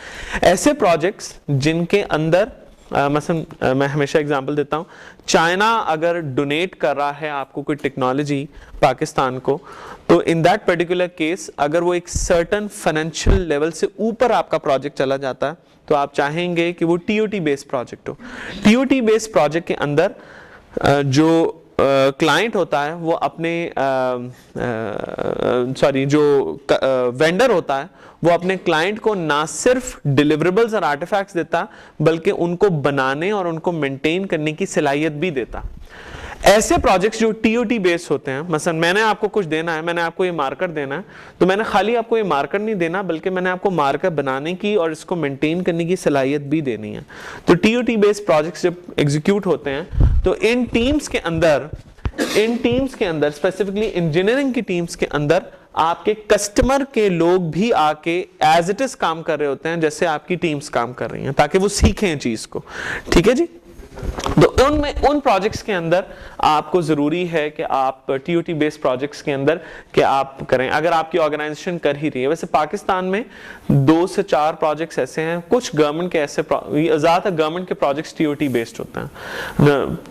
ऐसे प्रोजेक्ट्स जिनके अंदर मसलन मैं हमेशा एग्जांपल देता हूं, चाइना अगर डोनेट कर रहा है आपको कोई टेक्नोलॉजी पाकिस्तान को, तो इन दैट पर्टिकुलर केस अगर वो एक सर्टन फाइनेंशियल लेवल से ऊपर आपका प्रोजेक्ट चला जाता है, तो आप चाहेंगे कि वो TOT बेस्ड प्रोजेक्ट हो। TOT बेस्ड प्रोजेक्ट के अंदर जो क्लाइंट होता है वो अपने जो वेंडर होता है वो अपने क्लाइंट को ना सिर्फ डिलीवरेबल्स और आर्टिफैक्ट्स देता, बल्कि उनको बनाने और उनको मेंटेन करने की सलाहियत भी देता। ऐसे प्रोजेक्ट्स जो TOT बेस्ड होते हैं, मसलन मैंने आपको कुछ देना है, मैंने आपको ये मार्कर देना है, तो मैंने खाली आपको ये मार्कर नहीं देना, बल्कि मैंने आपको मार्कर बनाने की और इसको मेंटेन करने की सलाहियत भी देनी है। तो TOT बेस्ड प्रोजेक्ट्स जब एग्जीक्यूट होते हैं, तो इन टीम्स के अंदर स्पेसिफिकली इंजीनियरिंग की टीम्स के अंदर आपके कस्टमर के लोग भी आके एज इट इज काम कर रहे होते हैं, जैसे आपकी टीम्स काम कर रही हैं, ताकि वो सीखें चीज को। ठीक है जी। तो उन प्रोजेक्ट्स के अंदर आपको जरूरी है कि आप TOT बेस्ड प्रोजेक्ट्स के अंदर कि आप करें, अगर आपकी ऑर्गेनाइजेशन कर ही रही है। वैसे पाकिस्तान में 2 से 4 प्रोजेक्ट्स ऐसे हैं, कुछ गवर्नमेंट के ऐसे, ज्यादातर गवर्नमेंट के प्रोजेक्ट्स TOT बेस्ड होते हैं,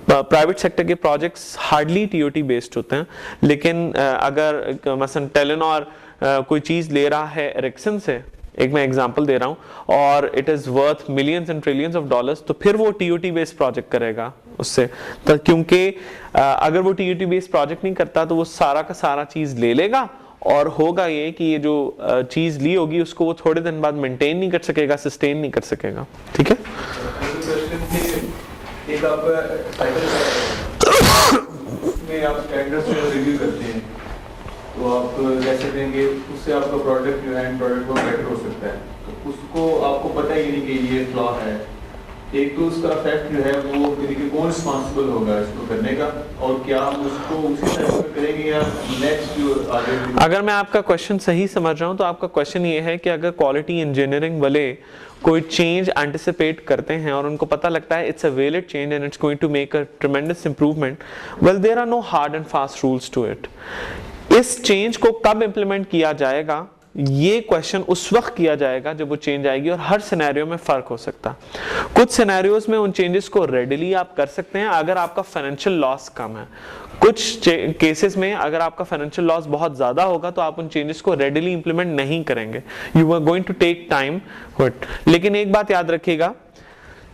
प्राइवेट सेक्टर के प्रोजेक्ट्स हार्डली TOT बेस्ड होते हैं। लेकिन अगर मसलन टेलेनॉर कोई चीज ले रहा है एरिक्सन से, एक मैं एग्जांपल दे रहा हूं, और it is worth millions and trillions of dollars, तो फिर वो TOT बेस्ड प्रोजेक्ट करेगा उससे, तो क्योंकि अगर वो TOT बेस्ड प्रोजेक्ट नहीं करता तो वो सारा का सारा चीज ले लेगा, और होगा ये कि ये जो चीज ली होगी उसको वो थोड़े दिन बाद मेंटेन नहीं कर सकेगा, सस्टेन नहीं कर सकेगा। ठीक है। उसमें आप स्टैंडर्ड्स रिव्यू करते हैं, तो आप कैसे देंगे उससे आपका प्रोडक्ट जो है प्रोडक्ट वो बेटर हो सकता है, तो उसको आपको पता ही नहीं कि ये फ्लॉ है। एक तो उसका फैक्ट जो है वो कि कौन रिस्पॉन्सिबल होगा इसको करने का, और क्या हम उसको उसी टाइप में करेंगे या नेक्स्ट जो आगे। अगर मैं आपका क्वेश्चन सही समझ रहा हूँ तो आपका क्वेश्चन ये है कि अगर क्वालिटी इंजीनियरिंग वाले कोई चेंज एंटिसिपेट करते हैं और उनको पता लगता है it's a valid change and it's going to make a tremendous improvement, well there are no hard and fast rules to it. इस चेंज को कब इंप्लीमेंट किया जाएगा, ये क्वेश्चन उस वक्त किया जाएगा जब वो चेंज आएगी, और हर सिनेरियो में फर्क हो सकता है। कुछ सिनेरियोज में उन चेंजेस को रेडिली आप कर सकते हैं अगर आपका फाइनेंशियल लॉस कम है। कुछ केसेस में अगर आपका फाइनेंशियल लॉस बहुत ज्यादा होगा तो आप उन चेंजेस को रेडिली इंप्लीमेंट नहीं करेंगे, you are going to take time. लेकिन एक बात याद रखिएगा,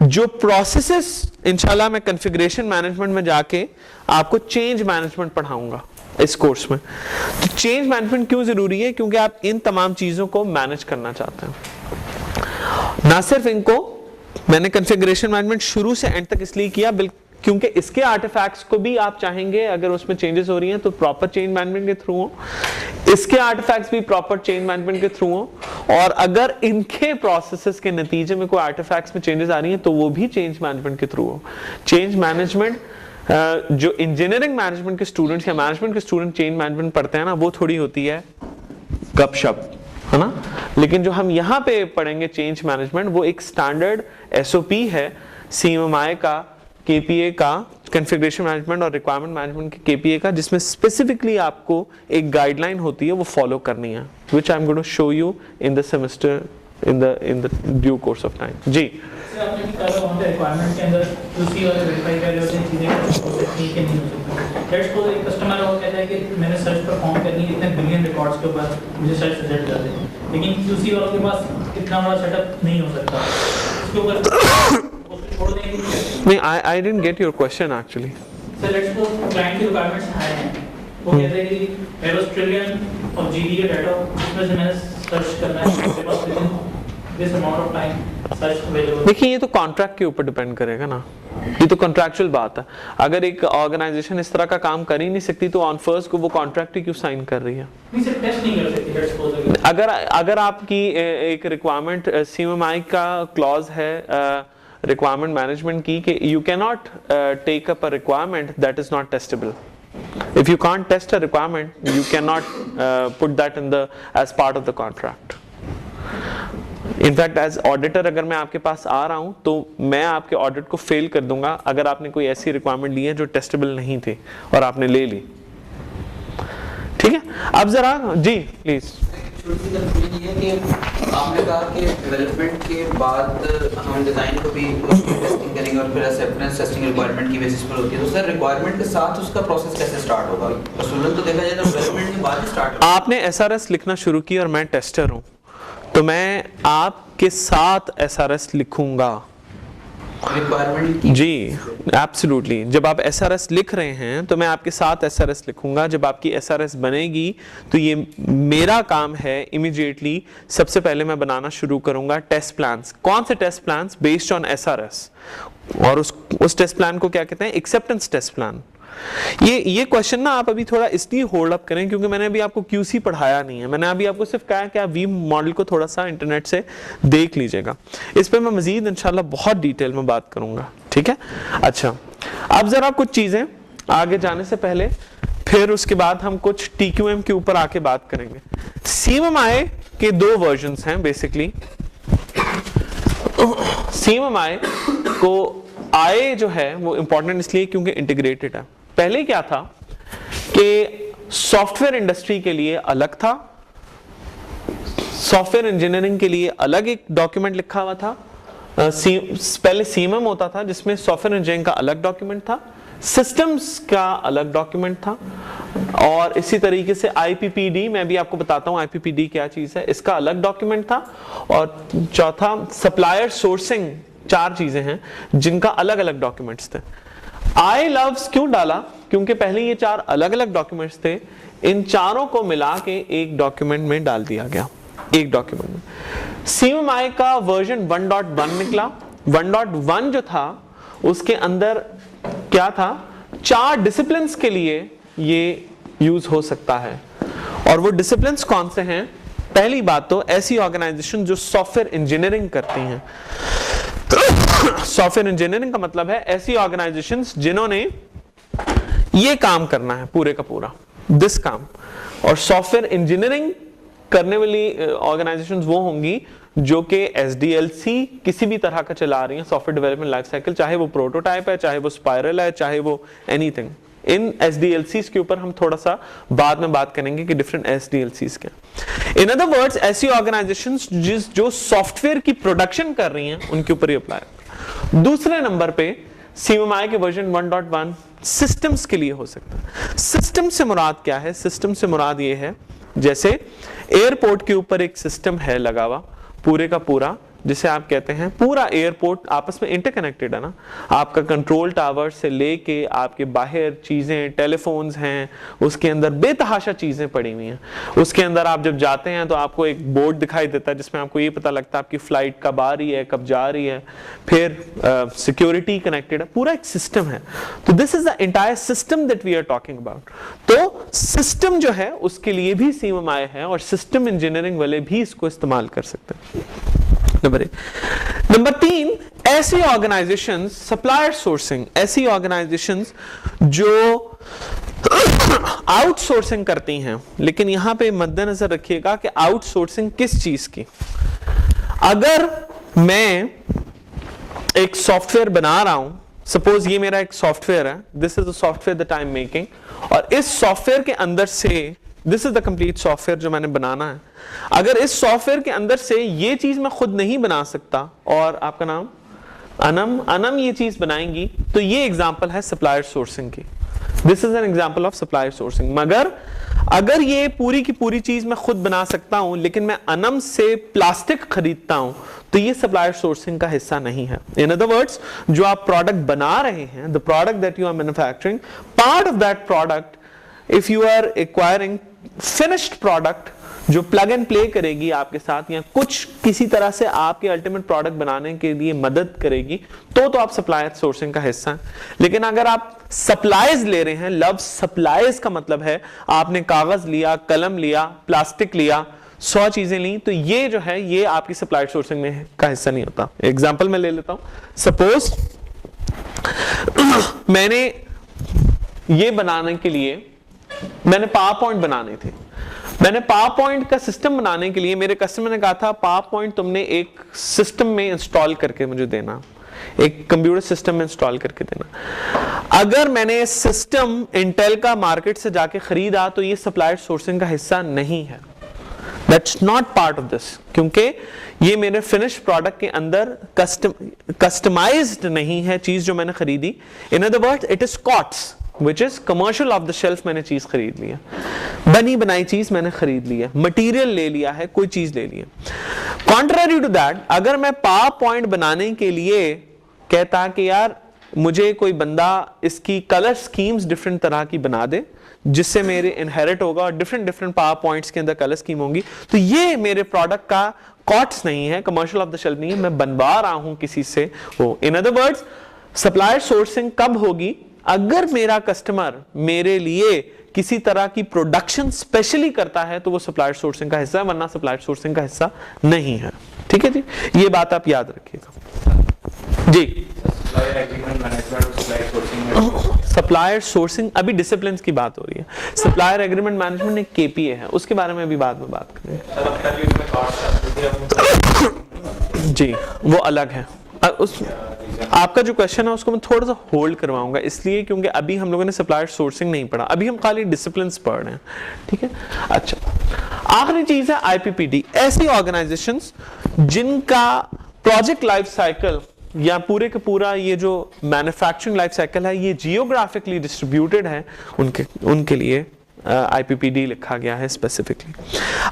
जो प्रोसेसेस इंशाल्लाह मैं कॉन्फ़िगरेशन मैनेजमेंट में जाके आपको चेंज मैनेजमेंट पढ़ाऊंगा इस कोर्स में। तो चेंज मैनेजमेंट क्यों जरूरी है, क्योंकि आप इन तमाम चीजों को मैनेज करना चाहते हैं। ना सिर्फ इनको मैंने कॉन्फ़िगरेशन मैनेजमेंट शुरू से एंड तक इसलिए किया क्योंकि इसके आर्टिफैक्ट्स को भी आप चाहेंगे अगर उसमें चेंजेस हो रही हैं तो प्रॉपर चेंज मैनेजमेंट के थ्रू हो, इसके आर्टिफैक्ट्स भी प्रॉपर चेंज मैनेजमेंट के थ्रू हो, और अगर इनके प्रोसेसेस के नतीजे में कोई आर्टिफैक्ट्स में चेंजेस आ रही हैं तो वो भी चेंज मैनेजमेंट के थ्रू हो। चेंज मैनेजमेंट जो इंजीनियरिंग मैनेजमेंट के स्टूडेंट्स या मैनेजमेंट के स्टूडेंट चेंज मैनेजमेंट पढ़ते हैं ना, वो थोड़ी होती है गपशप, है ना। लेकिन जो हम यहाँ पे पढ़ेंगे चेंज मैनेजमेंट, वो एक स्टैंडर्ड एसओपी है CMMI का, KPA का, कॉन्फ़िगरेशन मैनेजमेंट और रिक्वायरमेंट मैनेजमेंट के KPA का, जिसमें स्पेसिफिकली आपको एक गाइडलाइन होती है वो फॉलो करनी है, which I am going to show you in the semester in the due course of time. जी आपने भी कहा वहाँ पे रिक्वायरमेंट के अंदर QC और वेरीफाई कर रहे होते हैं चीज़ें ठीक है नहीं हो सकती। लेट्स सपोज एक कस्टमर वो कहता है कि मैंने सर्च परफॉर्म करनी है इतने बिलियन रिकॉर्ड्स के ऊपर, मुझे सर्च रिजल्ट कर दें, लेकिन QC वालों के पास इतना बड़ा सेटअप नहीं हो सकता, उसके ऊपर उसको छोड़ देंगे। नहीं, I didn't get your question actually. Sir let's suppose client की रिक्वायरमेंट्स हाई हैं, वो कहते हैं कि मेरे पास ट्रिलियन और जीबी का डाटा उसमें से मैंने सर्च करना है, मेरे पास this amount of time search available. देखिए, ये तो कॉन्ट्रैक्ट के ऊपर डिपेंड करेगा ना, ये तो कॉन्ट्रैक्चुअल बात है। अगर एक ऑर्गेनाइजेशन इस तरह का काम कर ही नहीं सकती तो ऑन फर्स्ट को वो कॉन्ट्रैक्ट ही क्यों साइन कर रही है? नहीं सर, टेस्ट नहीं कर सकती। लेट्स सपोज अगर आपकी एक रिक्वायरमेंट CMMI का क्लॉज है रिक्वायरमेंट मैनेजमेंट की कि you can not take up a requirement that is not testable. If you can't test a requirement, you cannot put that in the as part of the contract. In fact, as auditor अगर मैं आपके पास आ रहा हूं तो मैं आपके audit को fail कर दूंगा अगर आपने कोई ऐसी रिक्वायरमेंट ली है जो टेस्टेबल नहीं थी और आपने ले ली। ठीक है, अब जरा जी प्लीज। छोटी कंफ्यूजन ये है कि आपने कहा कि डेवलपमेंट के बाद हम डिजाइन को भी टेस्टिंग करेंगे और फिर एक्सेप्टेंस टेस्टिंग रिक्वायरमेंट की बेसिस पर होती है, तो सर रिक्वायरमेंट के साथ उसका प्रोसेस कैसे स्टार्ट होगा? असूलन तो देखा जाए तो डेवलपमेंट के बाद ही स्टार्ट होगा। आपने SRS लिखना शुरू किया और मैं टेस्टर हूं तो मैं आपके साथ SRS लिखूंगा रिक्वायरमेंट की। जी एब्सोल्युटली, जब आप SRS लिख रहे हैं तो मैं आपके साथ SRS लिखूंगा। जब आपकी SRS बनेगी तो ये मेरा काम है, इमीडिएटली सबसे पहले मैं बनाना शुरू करूंगा टेस्ट प्लान्स। कौन से test plans? Based on SRS, और उस टेस्ट प्लान को क्या कहते हैं? Acceptance test plan. ये क्वेश्चन ना आप अभी थोड़ा इसलिए होल्ड अप करें क्योंकि मैंने अभी आपको QC पढ़ाया नहीं है। मैंने अभी आपको सिर्फ कहा कि आप वीम मॉडल को थोड़ा सा इंटरनेट से देख लीजिएगा। इस पे मैं मजीद इंशाल्लाह बहुत डिटेल में बात करूंगा, ठीक है? अच्छा, अब जरा कुछ चीजें आगे जाने से पहले, फिर उसके बाद हम कुछ TQM के ऊपर आके बात करेंगे। CMMI के दो वर्जन्स हैं बेसिकली। CMMI को I जो है वो इंपॉर्टेंट इसलिए क्योंकि इंटीग्रेटेड है। पहले क्या था कि सॉफ्टवेयर इंडस्ट्री के लिए अलग था, सॉफ्टवेयर इंजीनियरिंग के लिए अलग एक डॉक्यूमेंट लिखा हुआ था। पहले CMM होता था जिसमें सॉफ्टवेयर इंजीनियरिंग का अलग डॉक्यूमेंट था, सिस्टम्स का अलग डॉक्यूमेंट था, और इसी तरीके से IPPD, मैं भी आपको बताता हूं IPPD क्या चीज है, इसका अलग डॉक्यूमेंट था। और चौथा सप्लायर सोर्सिंग, चार चीजें हैं जिनका अलग अलग डॉक्यूमेंट्स थे। आई लव्स क्यों डाला? क्योंकि पहले ये चार अलग अलग डॉक्यूमेंट्स थे, इन चारों को मिला के एक डॉक्यूमेंट में डाल दिया गया, एक डॉक्यूमेंट में। CMMI का वर्जन 1.1 निकला। 1.1 जो था उसके अंदर क्या था 4 डिसिप्लिन्स के लिए ये यूज हो सकता है, और वो डिसिप्लिन्स कौन से हैं? पहली बात तो ऐसी ऑर्गेनाइजेशन जो सॉफ्टवेयर इंजीनियरिंग करती हैं। सॉफ्टवेयर इंजीनियरिंग का मतलब है ऐसी ऑर्गेनाइजेशंस जिन्होंने ये काम करना है पूरे का पूरा, दिस काम। और सॉफ्टवेयर इंजीनियरिंग करने वाली ऑर्गेनाइजेशंस वो होंगी जो कि SDLC किसी भी तरह का चला रही हैं, सॉफ्टवेयर डेवलपमेंट लाइफ साइकिल, चाहे वो प्रोटोटाइप है, चाहे वो स्पाइरल है, चाहे वो एनीथिंग। इन SDLCs के ऊपर हम थोड़ा सा बाद में बात करेंगे कि डिफरेंट SDLCs क्या। इन अदर वर्ड्स, ऐसी ऑर्गेनाइजेशंस जो सॉफ्टवेयर की प्रोडक्शन कर रही हैं उनके ऊपर ही अप्लाई। दूसरे नंबर पे CMMI के वर्जन 1.1 सिस्टम्स के लिए हो सकता है। सिस्टम से मुराद क्या है? सिस्टम से मुराद ये है जैसे एयरपोर्ट के ऊपर एक सिस्टम है लगा हुआ पूरे का पूरा, जिसे आप कहते हैं पूरा एयरपोर्ट आपस में इंटरकनेक्टेड है ना। आपका कंट्रोल टावर से लेके आपके बाहर चीजें, टेलीफोन्स हैं, उसके अंदर बेतहाशा चीजें पड़ी हुई हैं। उसके अंदर आप जब जाते हैं तो आपको एक बोर्ड दिखाई देता है जिसमें आपको ये पता लगता है आपकी फ्लाइट कब आ रही है, कब जा रही है, फिर सिक्योरिटी कनेक्टेड है, पूरा एक सिस्टम है। तो this is the entire system that we are talking about. तो सिस्टम जो है उसके लिए भी CMMI है, और सिस्टम इंजीनियरिंग वाले भी इसको इस्तेमाल कर सकते हैं। नंबर 3, ऐसी ऑर्गेनाइजेशंस, सप्लायर सोर्सिंग, ऐसी ऑर्गेनाइजेशंस जो आउटसोर्सिंग करती हैं। लेकिन यहां पे मद्देनजर रखिएगा कि आउटसोर्सिंग किस चीज की। अगर मैं एक सॉफ्टवेयर बना रहा हूं, सपोज ये मेरा एक सॉफ्टवेयर है, this is the software that I am making, और इस सॉफ्टवेयर के अंदर से, this is the complete software जो मैंने बनाना है, अगर इस सॉफ्टवेयर के अंदर से ये चीज मैं खुद नहीं बना सकता, और आपका नाम अनम ये चीज बनाएंगी, तो ये एग्जांपल है सप्लायर सोर्सिंग की। This is an example of supplier sourcing. मगर अगर ये पूरी की पूरी चीज मैं खुद बना सकता हूं, लेकिन मैं अनम से प्लास्टिक खरीदता हूं, तो ये सप्लायर सोर्सिंग का हिस्सा नहीं है। इन अदर वर्ड्स, जो आप प्रोडक्ट बना रहे हैं, the product that you are manufacturing, part of that product, if you are acquiring finished product जो प्लग एंड प्ले करेगी आपके साथ, या कुछ किसी तरह से आपके अल्टीमेट प्रोडक्ट बनाने के लिए मदद करेगी, तो आप सप्लायर सोर्सिंग का हिस्सा हैं। लेकिन अगर आप सप्लाईज ले रहे हैं, लफ्ज सप्लाईज का मतलब है आपने कागज लिया, कलम लिया, प्लास्टिक लिया, 100 चीजें ली, तो ये जो है ये आपकी सप्लायर सोर्सिंग में का हिस्सा नहीं होता। एग्जाम्पल मैं ले लेता हूं। सपोज मैंने ये बनाने के लिए, मैंने पावर पॉइंट बनाने थे, मैंने पावर पॉइंट का सिस्टम बनाने के लिए मेरे कस्टमर ने कहा था पावर पॉइंट तुमने एक सिस्टम में इंस्टॉल करके मुझे देना, एक कंप्यूटर सिस्टम में इंस्टॉल करके देना। अगर मैंने सिस्टम इंटेल का मार्केट से जाके खरीदा तो ये सप्लायर सोर्सिंग का हिस्सा नहीं है। That's not part of this, क्योंकि ये मेरे फिनिश प्रोडक्ट के अंदर कस्टमाइज्ड नहीं है चीज जो मैंने खरीदी। In other words, it is COTS which is commercial off the shelf, मैंने चीज खरीद ली है, बनी बनाई चीज मैंने खरीद ली है, मटेरियल ले लिया है, कोई चीज ले ली है। Contrary to that, अगर मैं पावर पॉइंट बनाने के लिए कहता कि यार मुझे कोई बंदा इसकी कलर स्कीम्स डिफरेंट तरह की बना दे जिससे मेरे इनहेरिट होगा और डिफरेंट पावर पॉइंट्स के अंदर कलर स्कीम होंगी, तो ये मेरे प्रोडक्ट का कॉट्स नहीं है, कमर्शियल ऑफ द शेल्फ नहीं है, मैं बनवा रहा हूं किसी से वो। इन अदर वर्ड्स, सप्लायर सोर्सिंग कब होगी? अगर मेरा कस्टमर मेरे लिए किसी तरह की प्रोडक्शन स्पेशली करता है तो वो सप्लायर सोर्सिंग का हिस्सा है, वरना सप्लायर सोर्सिंग का हिस्सा नहीं है। ठीक है जी, ये बात आप याद रखिएगा जी। सप्लायर सोर्सिंग अभी डिसिप्लिन की बात हो रही है। सप्लायर एग्रीमेंट मैनेजमेंट एक KPA है, उसके बारे में अभी बाद में बात करेंगे जी, वो अलग है। उस आपका जो क्वेश्चन है उसको मैं थोड़ा सा होल्ड करवाऊंगा, इसलिए क्योंकि अभी हम लोगों ने सप्लायर सोर्सिंग नहीं पढ़ा, अभी हम खाली डिसिप्लिन्स पढ़ रहे हैं। ठीक है, अच्छा, आखिरी चीज है IPPD। ऐसी ऑर्गेनाइजेशंस जिनका प्रोजेक्ट लाइफ साइकिल या पूरे का पूरा ये जो मैन्युफैक्चरिंग लाइफ साइकिल है ये जियोग्राफिकली डिस्ट्रीब्यूटेड है, उनके लिए IPPD लिखा गया है स्पेसिफिकली।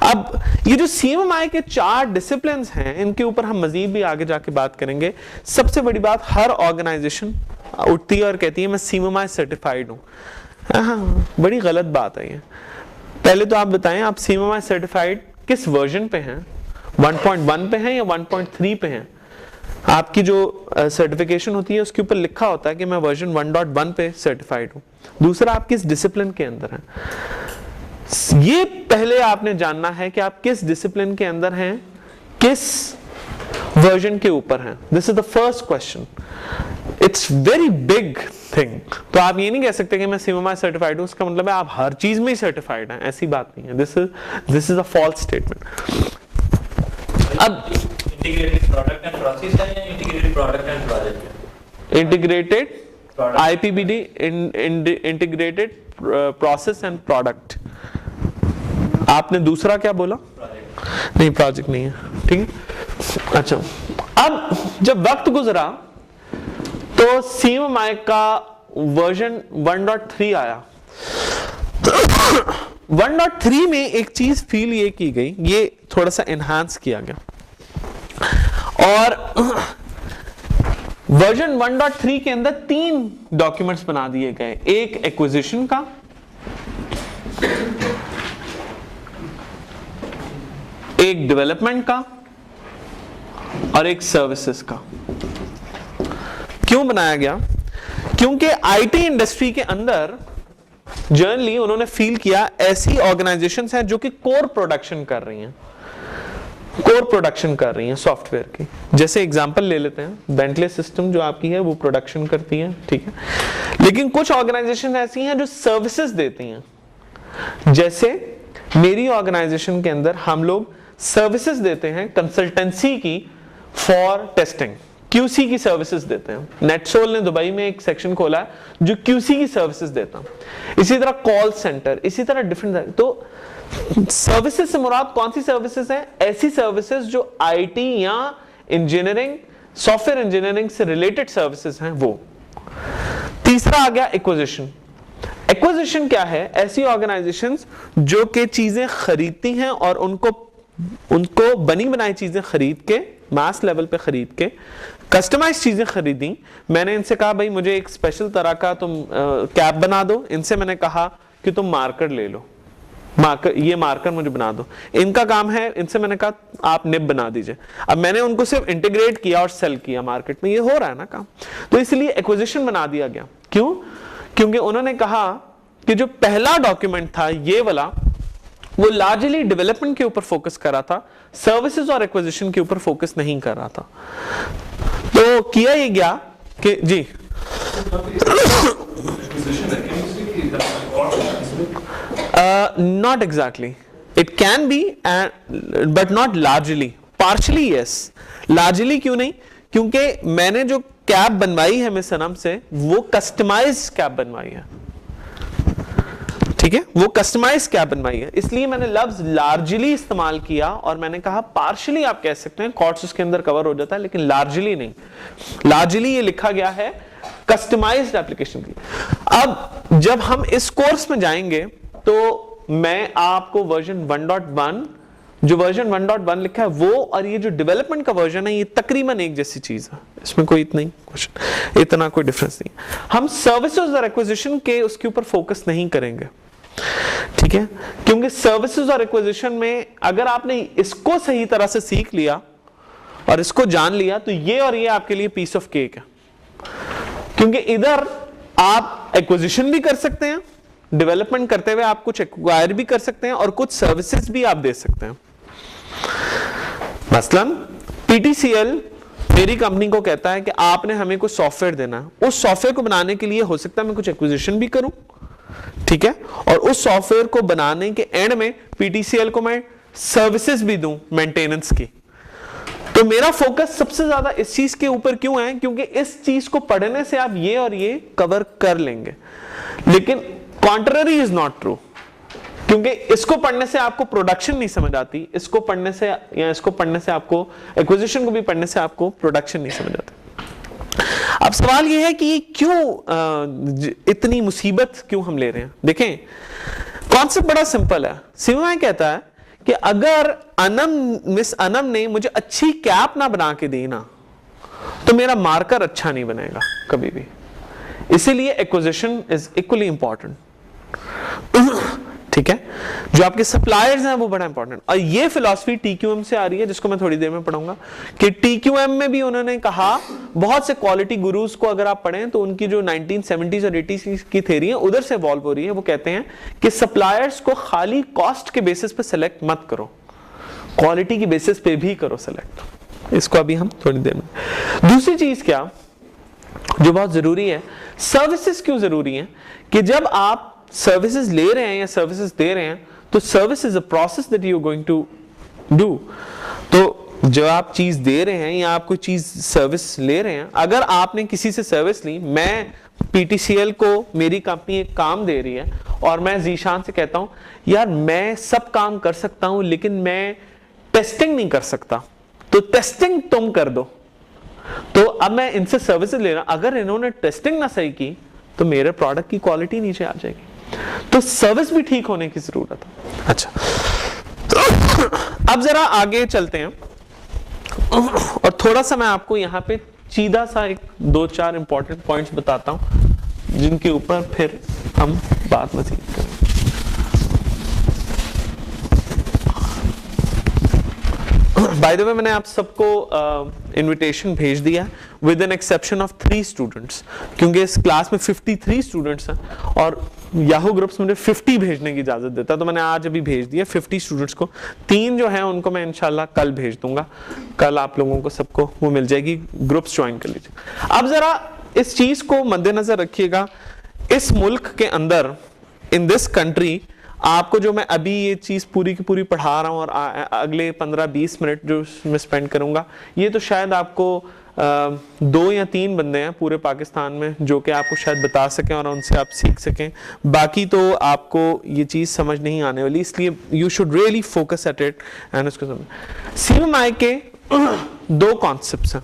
अब ये जो CMMI के 4 डिसिप्लिन्स हैं, इनके ऊपर हम मजीद भी आगे जाके बात करेंगे। सबसे बड़ी बात, हर ऑर्गेनाइजेशन उठती है और कहती है मैं CMMI सर्टिफाइड हूं। हाँ, बड़ी गलत बात है ये। पहले तो आप बताएं आप CMMI सर्टिफाइड किस वर्जन पे हैं? 1.1 पे हैं या 1.3 पे हैं? आपकी जो सर्टिफिकेशन होती है उसके ऊपर लिखा होता है कि मैं वर्जन 1.1 पे सर्टिफाइड हूं। दूसरा, आप किस डिसिप्लिन के अंदर हैं, ये पहले आपने जानना है कि आप किस डिसिप्लिन के अंदर हैं, किस वर्जन के ऊपर हैं। This is the first question, it's very big thing. तो आप ये नहीं कह सकते कि मैं CMMI सर्टिफाइड हूं, उसका मतलब है आप हर चीज में ही सर्टिफाइड हैं, ऐसी बात नहीं है। This is a false statement. अब इंटीग्रेटेड प्रोडक्ट एंड प्रोसेस है या इंटीग्रेटेड प्रोडक्ट एंड प्रोजेक्ट है? Integrated IPBD, integrated process and product. आपने दूसरा क्या बोला? नहीं, प्रोजेक्ट नहीं है, ठीक है। अच्छा, अब जब वक्त गुजरा तो CMMI का वर्जन 1.3 आया। 1.3 में एक चीज फील ये की गई, ये थोड़ा सा एनहांस किया गया, और वर्जन 1.3 के अंदर 3 डॉक्यूमेंट्स बना दिए गए। एक एक्विजिशन का, एक डेवलपमेंट का और एक सर्विसेज का। क्यों बनाया गया? क्योंकि आईटी इंडस्ट्री के अंदर जनरली उन्होंने फील किया ऐसी ऑर्गेनाइजेशंस हैं जो कि कोर प्रोडक्शन कर रही हैं सॉफ्टवेयर की। जैसे एग्जांपल ले लेते हैं, बेंटले सिस्टम जो आपकी है वो प्रोडक्शन करती है, ठीक है। लेकिन कुछ ऑर्गेनाइजेशन ऐसी हैं जो सर्विसेज देती हैं। जैसे मेरी ऑर्गेनाइजेशन के अंदर हम लोग सर्विसेज देते हैं कंसल्टेंसी की फॉर टेस्टिंग, QC की सर्विसेज देते हैं। नेटसोल ने दुबई में एक सेक्शन खोला है जो QC की सर्विसेज देता है। इसी तरह कॉल सेंटर, इसी तरह डिफरेंट। तो सर्विसेज से मुराद कौन सी सर्विसेज हैं? ऐसी सर्विसेज जो IT या इंजीनियरिंग, सॉफ्टवेयर इंजीनियरिंग से रिलेटेड सर्विसेज हैं वो। तीसरा आ गया एक्विजिशन। एक्विजिशन क्या है? ऐसी ऑर्गेनाइजेशंस जो कि चीजें खरीदती हैं और उनको बनी बनाई चीजें खरीद के, मास लेवल पे खरीद के, कस्टमाइज चीजें खरीदी। मैंने इनसे कहा भाई मुझे एक स्पेशल तरह का तुम कैप बना दो। इनसे मैंने कहा कि तुम मार्कर ले लो, ये मार्कर मुझे बना दो। इनका काम है, इनसे मैंने कहा आप निब बना दीजिए। अब मैंने उनको सिर्फ इंटीग्रेट किया और सेल किया मार्केट में, ये हो रहा है ना काम। तो इसलिए एक्विजिशन बना दिया गया। क्यों? क्योंकि उन्होंने कहा कि जो पहला डॉक्यूमेंट था ये वाला, वो लार्जली डेवलपमेंट के ऊपर फोकस कर रहा था, सर्विसेज और एक्विजिशन के ऊपर फोकस नहीं कर रहा था। तो किया ये गया कि जी not exactly, it can be but not largely, partially yes। largely क्यों नहीं? क्योंकि मैंने जो कैप बनवाई है मिस सनम से वो कस्टमाइज्ड कैप बनवाई है, ठीक है, वो कस्टमाइज कैप बनवाई है। इसलिए मैंने लफ्ज लार्जली इस्तेमाल किया और मैंने कहा पार्शियली आप कह सकते हैं, कॉर्ड्स उसके अंदर कवर हो जाता है, लेकिन लार्जली नहीं। लार्जली ये लिखा गया है कस्टमाइज्ड एप्लीकेशन की। अब जब हम इस कोर्स में जाएंगे तो मैं आपको वर्जन 1.1, जो वर्जन 1.1 लिखा है वो, और ये जो डेवलपमेंट का वर्जन है, ये तकरीबन एक जैसी चीज है, इसमें कोई इतना कोई डिफरेंस नहीं। हम सर्विसेज और एक्विजिशन के उसके ऊपर फोकस नहीं करेंगे, ठीक है, क्योंकि सर्विसेज और एक्विजिशन में अगर आपने इसको सही तरह से सीख लिया और इसको जान लिया तो ये और ये आपके लिए पीस ऑफ केक है। क्योंकि इधर आप एक्विजिशन भी कर सकते हैं, डेवलपमेंट करते हुए आप कुछ एक्वायर भी कर सकते हैं और कुछ सर्विसेज भी आप दे सकते हैं। मसलन PTCL मेरी कंपनी को कहता है कि आपने हमें कुछ सॉफ्टवेयर देना है, उस सॉफ्टवेयर को बनाने के लिए हो सकता है मैं कुछ एक्विजिशन भी करूं, ठीक है, और उस सॉफ्टवेयर को बनाने के एंड में PTCL को मैं सर्विसेज भी दूं मेंटेनेंस की। तो मेरा फोकस सबसे ज्यादा इस चीज के ऊपर क्यों है? क्योंकि इस चीज को पढ़ने से आप ये और ये कवर कर लेंगे। लेकिन कॉन्ट्ररी इज नॉट ट्रू, क्योंकि इसको पढ़ने से आपको प्रोडक्शन नहीं समझ आती, इसको पढ़ने से या इसको पढ़ने से आपको, एक्विजिशन को भी पढ़ने से आपको प्रोडक्शन नहीं समझ आती। अब सवाल ये है कि ये क्यों इतनी मुसीबत क्यों हम ले रहे हैं? देखें, कॉन्सेप्ट बड़ा सिंपल है। CMMI कहता है कि अगर मिस अनम ने मुझे अच्छी कैप ना बना के दी ना, तो मेरा मार्कर अच्छा नहीं बनेगा कभी भी। इसीलिए एक्विजिशन इज इक्वली इंपॉर्टेंट, ठीक है। जो आपके सप्लायर्स हैं वो बड़ा इंपॉर्टेंट, और ये फिलॉसफी TQM से आ रही है जिसको मैं थोड़ी देर में पढ़ूंगा कि TQM में भी उन्होंने कहा, बहुत से क्वालिटी गुरुज को अगर आप पढ़ें तो उनकी जो 1970s और 80s की थ्योरी है उधर से इवॉल्व हो रही है। वो कहते हैं कि सप्लायर्स को खाली कॉस्ट के बेसिस पे सेलेक्ट मत करो, क्वालिटी की बेसिस पे भी करो सेलेक्ट। इसको अभी हम थोड़ी देर में। दूसरी चीज क्या जो बहुत जरूरी है, सर्विसेज क्यों जरूरी है, कि जब आप सर्विसेज ले रहे हैं या सर्विसेज दे रहे हैं तो service is a process that you are going to do. तो जो आप चीज दे रहे हैं या आप कोई चीज सर्विस ले रहे हैं, अगर आपने किसी से सर्विस ली, मैं PTCL को मेरी कंपनी एक काम दे रही है और मैं जीशान से कहता हूं यार मैं सब काम कर सकता हूं लेकिन मैं टेस्टिंग नहीं कर सकता, तो टेस्टिंग तुम कर दो। तो अब मैं इनसे सर्विसेज ले रहा हूं, अगर इन्होंने टेस्टिंग ना सही की तो मेरे प्रोडक्ट की क्वालिटी नीचे आ जाएगी। तो सर्विस भी ठीक होने की जरूरत है। अच्छा, तो अब जरा आगे चलते हैं और थोड़ा सा मैं आपको यहां पे सीधा सा एक 2-4 इंपॉर्टेंट पॉइंट्स बताता हूं जिनके ऊपर फिर हम बात मजीद करेंगे। बाय द वे मैंने आप सबको इनविटेशन भेज दिया with an exception of 3 students, क्योंकि इस क्लास में 53 स्टूडेंट्स हैं और याहू ग्रुप्स मुझे 50 भेजने की इजाजत देता, तो मैंने आज अभी भेज दिया 50 स्टूडेंट्स को। 3 जो हैं उनको मैं इंशाल्लाह कल भेज दूंगा, कल आप लोगों को सबको वो मिल जाएगी, ग्रुप्स ज्वाइन कर लीजिए। अब जरा इस चीज को मद्देनजर रखिएगा, इस मुल्क के अंदर, इन दिस कंट्री, आपको जो मैं अभी ये चीज पूरी की पूरी पढ़ा रहा हूं और अगले 15-20 मिनट जो मैं स्पेंड करूंगा, ये तो शायद आपको 2 या 3 बंदे हैं पूरे पाकिस्तान में जो कि आपको शायद बता सकें और उनसे आप सीख सकें, बाकी तो आपको ये चीज समझ नहीं आने वाली, इसलिए you should really focus at it and उसको समझ। CMMI के 2 कॉन्सेप्ट्स हैं।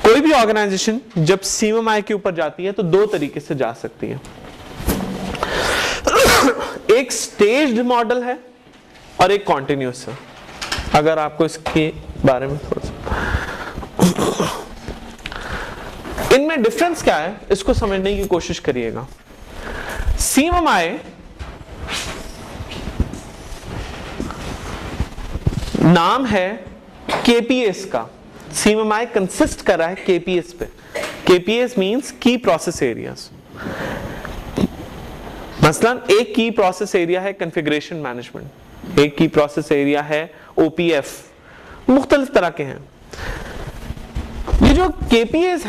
कोई भी ऑर्गेनाइजेशन जब CMMI के ऊपर जाती है तो 2 तरीके से जा सकती है, एक स्टेज्ड मॉडल है और एक कॉन्टिन्यूस है। अगर आपको इसके बारे में थोड़ा सा, इनमें डिफरेंस क्या है इसको समझने की कोशिश करिएगा। CMMI नाम है KPS का, CMMI कंसिस्ट कर रहा है KPS पे। KPS मींस की प्रोसेस एरियाज। मसलन एक की प्रोसेस एरिया है कॉन्फ़िगरेशन मैनेजमेंट, एक की प्रोसेस एरिया है OPF, मुख्तलिफ तरह के हैं। ये जो KPS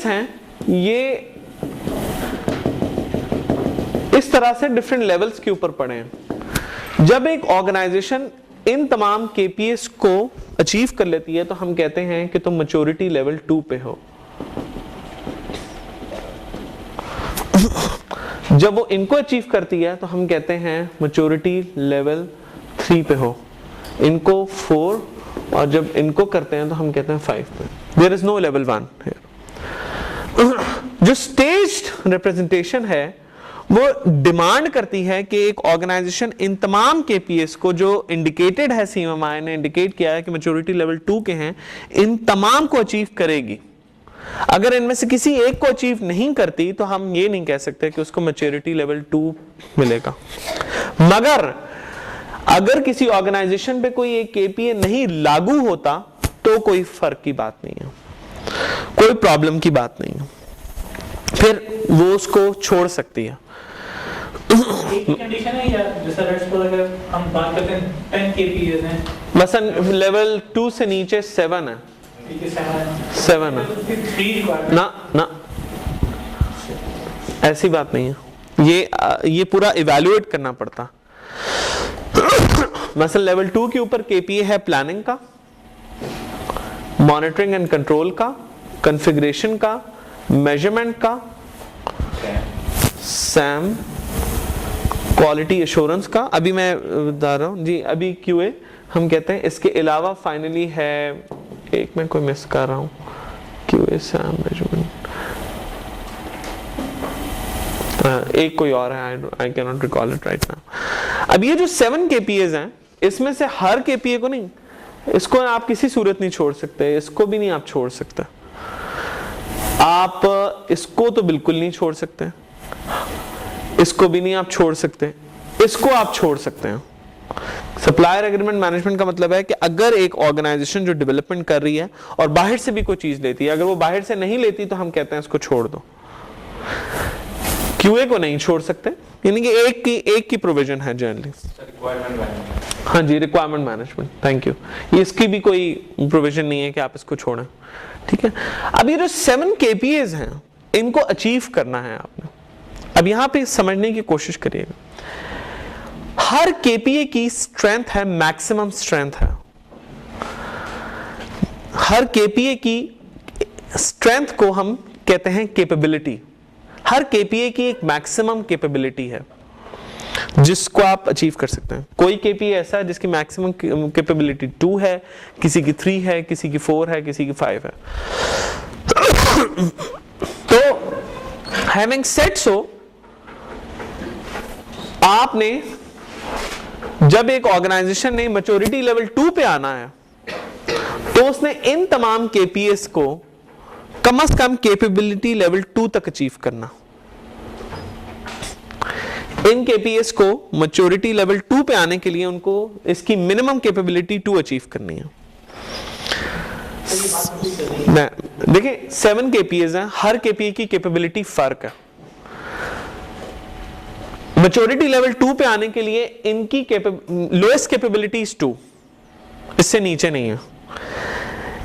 हैं, ये इस तरह से डिफरेंट लेवल्स के ऊपर पड़े हैं। जब एक ऑर्गेनाइजेशन इन तमाम KPS को अचीव कर लेती है तो हम कहते हैं कि तुम मैच्योरिटी लेवल 2 पे हो। जब वो इनको अचीव करती है तो हम कहते हैं मैच्योरिटी लेवल 3 पे हो, इनको 4, और जब इनको करते हैं तो हम कहते हैं 5 पे। There is no level 1 here. जो स्टेज्ड रिप्रेजेंटेशन है वो डिमांड करती है कि एक ऑर्गेनाइजेशन इन तमाम KPS को जो इंडिकेटेड है, CMMI ने इंडिकेट किया है कि मैच्योरिटी लेवल 2 के हैं, इन तमाम को अचीव करेगी। अगर इनमें से किसी एक को अचीव नहीं करती तो हम ये नहीं कह सकते कि उसको मैच्योरिटी लेवल 2 मिलेगा। मगर अगर किसी ऑर्गेनाइजेशन पे कोई एक KPA नहीं लागू होता तो कोई फर्क की बात नहीं है, कोई प्रॉब्लम की बात नहीं है, फिर वो उसको छोड़ सकती है। एक कंडीशन है या जैसा लेट्स सपोज अगर हम बात करते हैं 10 KPAs हैं, मसलन लेवल 2 से नीचे 7 है, 7 है ना, ऐसी बात नहीं है, ये पूरा इवैल्यूएट करना पड़ता। मसलन लेवल 2 के ऊपर KPA है प्लानिंग का, मॉनिटरिंग एंड कंट्रोल का, कॉन्फ़िगरेशन का, मेजरमेंट का, SAM, क्वालिटी एश्योरेंस का। अभी मैं बता रहा हूं जी, अभी QA हम कहते हैं। इसके अलावा फाइनली है एक, मैं कोई मिस कर रहा हूं, QA, SAM, मेजरमेंट, एक कोई और है, I can not recall it right now. अब ये जो 7 KPAs हैं, इसमें से हर KPA को नहीं, इसको आप किसी सूरत नहीं छोड़ सकते, इसको भी नहीं आप छोड़ सकते, आप इसको तो बिल्कुल नहीं छोड़ सकते। इसको भी नहीं आप छोड़ सकते, इसको आप छोड़ सकते हैं। सप्लायर एग्रीमेंट मैनेजमेंट का मतलब है कि अगर एक ऑर्गेनाइजेशन जो डेवलपमेंट कर रही है और बाहर से भी कोई चीज लेती है, अगर वो बाहर से नहीं लेती तो हम कहते हैं इसको छोड़ दो। क्यूए को नहीं छोड़ सकते, यानी कि एक की प्रोविजन है जनरली। हाँ जी, रिक्वायरमेंट मैनेजमेंट, थैंक यू। इसकी भी कोई प्रोविजन नहीं है कि आप इसको छोड़ें, ठीक है। अब ये जो 7 KPAs हैं, इनको अचीव करना है आपने। अब यहां पे समझने की कोशिश करिएगा, हर KPA की स्ट्रेंथ है, मैक्सिमम स्ट्रेंथ है। हर KPA की स्ट्रेंथ को हम कहते हैं कैपेबिलिटी। हर KPA की एक मैक्सिमम कैपेबिलिटी है जिसको आप अचीव कर सकते हैं। कोई KPA ऐसा है जिसकी मैक्सिमम कैपेबिलिटी 2 है, किसी की 3 है, किसी की 4 है, किसी की 5 है। तो हैविंग सेड सो, आपने जब एक ऑर्गेनाइजेशन ने मैच्योरिटी लेवल 2 पे आना है तो उसने इन तमाम KPAs को कम से कम कैपेबिलिटी लेवल 2 तक अचीव करना। इन KPAs को मैच्योरिटी लेवल 2 पे आने के लिए उनको इसकी मिनिमम कैपेबिलिटी 2 अचीव करनी है। देखिए 7 KPAs हैं, हर KPA की कैपेबिलिटी फर्क है। मैच्योरिटी लेवल 2 पे आने के लिए इनकी लोएस्ट कैपेबिलिटी इज 2, इससे नीचे नहीं है।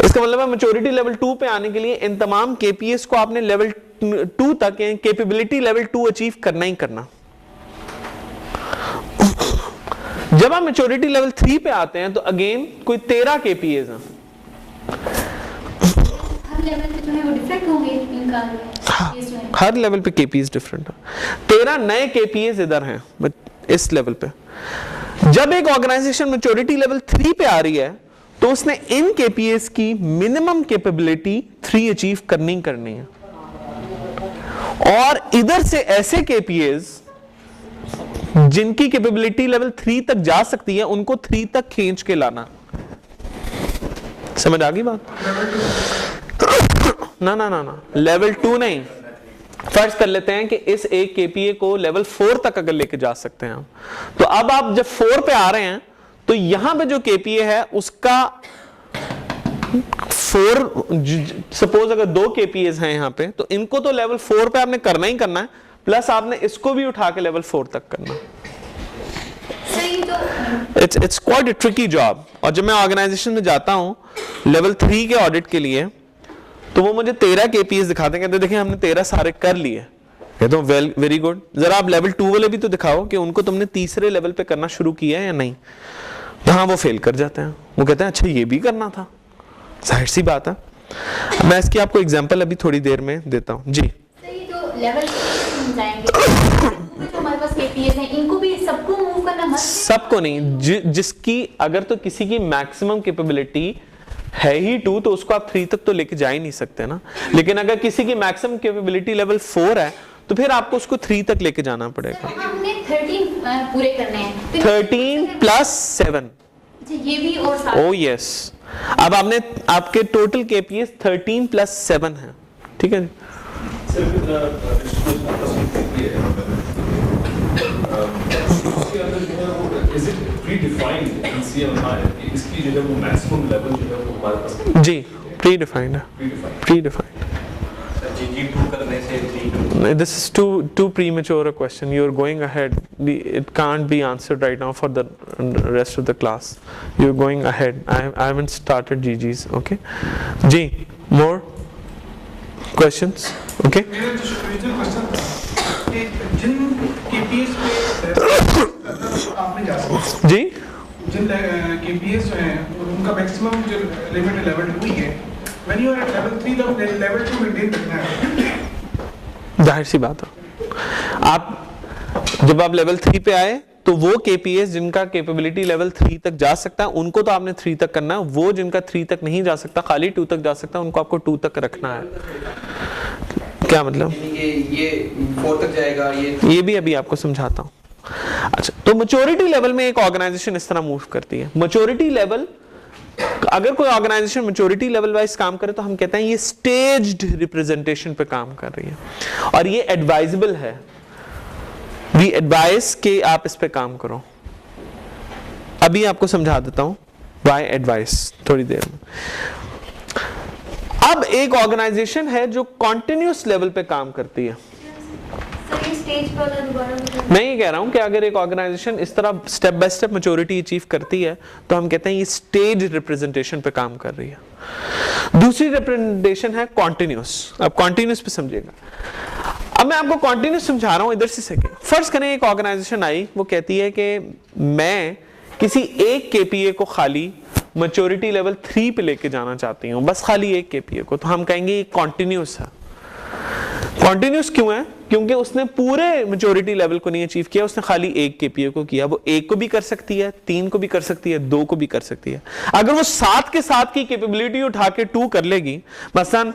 इसका मतलब है मैच्योरिटी लेवल 2 पे आने के लिए इन तमाम KPAs को आपने लेवल 2 तक कैपेबिलिटी लेवल 2 अचीव करना ही करना। जब आप मैच्योरिटी लेवल 3 पे आते हैं तो अगेन कोई 13 KPAs हैं। हर लेवल पे जो है वो डिफरेंट होंगे इनका, हर लेवल पे KPAs डिफरेंट है। 13 नए KPAs इधर हैं इस लेवल पे। जब एक ऑर्गेनाइजेशन मैच्योरिटी लेवल 3 पे आ रही है तो उसने इन KPAs की मिनिमम कैपेबिलिटी 3 अचीव करनी है। और इधर से ऐसे KPAs जिनकी कैपेबिलिटी लेवल 3 तक जा सकती है उनको 3 तक खींच के लाना। समझ आ गई बात? ना लेवल 2 नहीं। फर्ज कर लेते हैं कि इस एक KPA को लेवल 4 तक अगर लेके जा सकते हैं हम, तो अब आप जब 4 पे आ रहे हैं तो यहां पे जो KPA है उसका 4, सपोज अगर 2 KPAs हैं यहां पे, तो इनको तो लेवल 4 पे आपने करना ही करना है, प्लस आपने इसको भी उठा के लेवल 4 तक करना। It's quite a tricky job. और जब मैं ऑर्गेनाइजेशन में जाता हूं लेवल 3 के ऑडिट के लिए, तो वो मुझे 13 KPAs दिखाते हैं, कहते देखिए हमने 13 सारे कर लिए। कहता हूं वेल, वेरी गुड, जरा आप लेवल 2 वाले भी तो दिखाओ कि उनको तुमने तीसरे लेवल पे करना शुरू किया है या नहीं। हाँ, वो फेल कर जाते हैं। वो कहते हैं अच्छा ये भी करना था, जाहिर सी बात है। मैं इसकी आपको एग्जांपल अभी थोड़ी देर में देता हूं जी। लेवल हमारे पास KPAs हैं, इनको भी सबको मूव करना मत, सबको नहीं, जिसकी अगर तो किसी की मैक्सिमम कैपेबिलिटी है ही 2 तो उसको आप 3 तक तो लेके जा ही नहीं सकते ना। लेकिन अगर किसी की मैक्सिमम कैपेबिलिटी लेवल 4 है तो फिर आपको उसको 3 तक लेके जाना पड़ेगा। हमने 13 पूरे करने हैं, 13 प्लस 7, ये भी और साथ। ओह यस, अब आपने आपके टोटल KPAs 13 प्लस 7 है, ठीक है जी। जी प्री-डिफाइंड है, predefined. This is too premature a question. You're going ahead. It can't be answered right now for the rest of the class. You're going ahead. I haven't started GGs. Okay. G, more questions? Okay. मेरा जो question था कि जिन KPAs पे आपने जा सकते जी, जिन KPAs जो हैं उनका मैक्सिमम जो लिमिट है लेवल 2 ही है। When you are at level 3 तो लेवल 2 मेंटेन रखना है। जाहिर सी बात है। आप जब आप लेवल 3 पे आए तो वो KPAs जिनका कैपेबिलिटी लेवल 3 तक जा सकता है उनको तो आपने 3 तक करना है। वो जिनका 3 तक नहीं जा सकता, खाली 2 तक जा सकता है, उनको आपको 2 तक रखना है। क्या मतलब? ये 4 तक जाएगा, ये भी अभी आपको समझाता हूं। अच्छा, तो मैच्योरिटी लेवल में एक ऑर्गेनाइजेशन इस तरह मूव करती है। मैच्योरिटी लेवल, अगर कोई ऑर्गेनाइजेशन मैच्योरिटी लेवल वाइज काम करे तो हम कहते हैं ये स्टेज्ड रिप्रेजेंटेशन पे काम कर रही है और ये एडवाइजेबल है। वी एडवाइस के आप इस पे काम करो। अभी आपको समझा देता हूं व्हाई एडवाइस थोड़ी देर में। अब एक ऑर्गेनाइजेशन है जो कॉन्टिन्यूस लेवल पे काम करती है। मैं ये कह रहा हूं कि अगर एक ऑर्गेनाइजेशन इस तरह step by step maturity achieve करती है तो हम कहते हैं ये स्टेज रिप्रेजेंटेशन पे काम कर रही है। दूसरी रिप्रेजेंटेशन है कॉन्टिन्यूस। अब कॉन्टिन्यूस पे समझिएगा। अब मैं आपको कॉन्टिन्यूस समझा रहा हूं इधर से सेकेंड। फर्स्ट करें एक ऑर्गेनाइजेशन आई, वो कहती है कि मैं किसी एक केपीए को खाली मैच्योरिटी लेवल 3 पे लेके जाना चाहती हूं, बस खाली एक केपीए को, तो हम कहेंगे ये कॉन्टिन्यूस है। कॉन्टिन्यूस क्यों है? क्योंकि उसने पूरे मैच्योरिटी लेवल को नहीं अचीव किया, उसने खाली एक केपीए को किया। वो एक को भी कर सकती है, 3 को भी कर सकती है, 2 को भी कर सकती है। अगर वो 7 के साथ की कैपेबिलिटी उठा के 2 कर लेगी, मसलन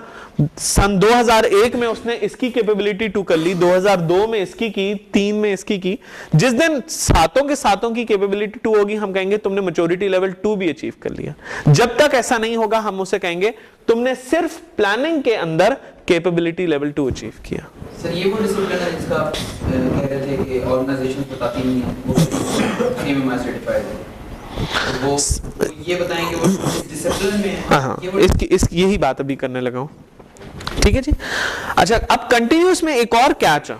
सन 2001 में उसने इसकी कैपेबिलिटी 2 कर ली, 2002 में इसकी की, 3 में इसकी की, जिस दिन सातों के सातों की कैपेबिलिटी 2 होगी हम कहेंगे तुमने मैच्योरिटी लेवल 2 भी अचीव कर लिया। जब तक ऐसा नहीं होगा हम उसे कहेंगे तुमने सिर्फ प्लानिंग के अंदर कैपेबिलिटी लेवल 2 अचीव किया। सर ये वो डिसिप्लिन है जिसका आप कह रहे थे कि ऑर्गेनाइजेशन बताती नहीं है, वो एमएमआई सर्टिफाइड है, तो वो ये बताएं कि वो डिसिप्लिन में है। हाँ, इसकी यही बात अभी करने लगा हूं। ठीक है जी। अच्छा, अब कंटिन्यूस में एक और कैच है।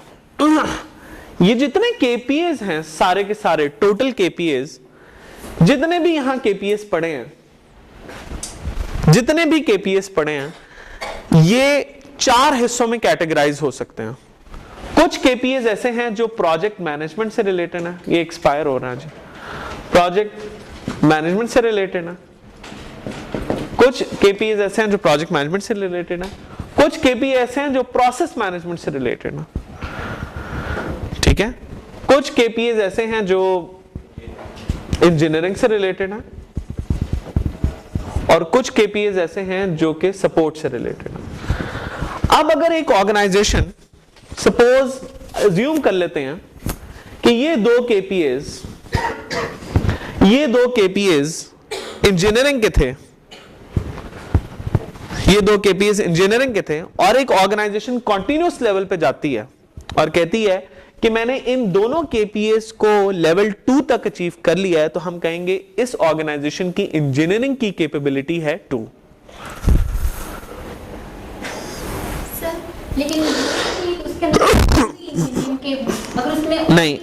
ये जितने केपीएस हैं सारे के सारे टोटल केपीएस, जितने भी यहां केपीएस पढ़े हैं, जितने भी केपीएस पढ़े हैं, ये 4 हिस्सों में कैटेगराइज हो सकते हैं। कुछ केपीएस ऐसे हैं जो प्रोजेक्ट मैनेजमेंट से रिलेटेड है, ये एक्सपायर हो रहा है जी, प्रोजेक्ट मैनेजमेंट से रिलेटेड है। कुछ केपीएस ऐसे हैं जो प्रोजेक्ट मैनेजमेंट से रिलेटेड है। कुछ केपीएस ऐसे हैं जो प्रोसेस मैनेजमेंट से रिलेटेड है। ठीक है। कुछ केपीएस ऐसे हैं जो इंजीनियरिंग से रिलेटेड है, और कुछ केपीएस ऐसे हैं जो कि सपोर्ट से रिलेटेड है। अब अगर एक ऑर्गेनाइजेशन, सपोज अज्यूम कर लेते हैं कि ये दो केपीएस इंजीनियरिंग के थे, ये दो केपीएस इंजीनियरिंग के थे, और एक ऑर्गेनाइजेशन कॉन्टिन्यूस लेवल पे जाती है और कहती है कि मैंने इन दोनों केपीएस को लेवल 2 तक अचीव कर लिया है, तो हम कहेंगे इस ऑर्गेनाइजेशन की इंजीनियरिंग की कैपेबिलिटी है 2। सर लेकिन उसके अंदर अगर उसमें नहीं,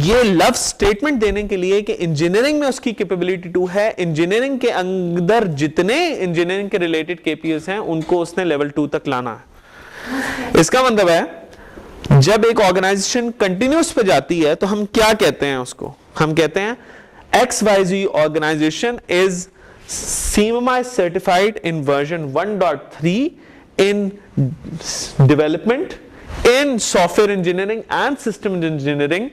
ये लव स्टेटमेंट देने के लिए कि इंजीनियरिंग में उसकी कैपेबिलिटी 2 है, इंजीनियरिंग के अंदर जितने इंजीनियरिंग के रिलेटेड केपीएस हैं उनको उसने लेवल 2 तक लाना है। इसका मतलब है जब एक ऑर्गेनाइजेशन कंटिन्यूस पे जाती है तो हम क्या कहते हैं उसको? हम कहते हैं XYZ organisation is CMMI certified in version 1.3 in development, in software engineering and system engineering,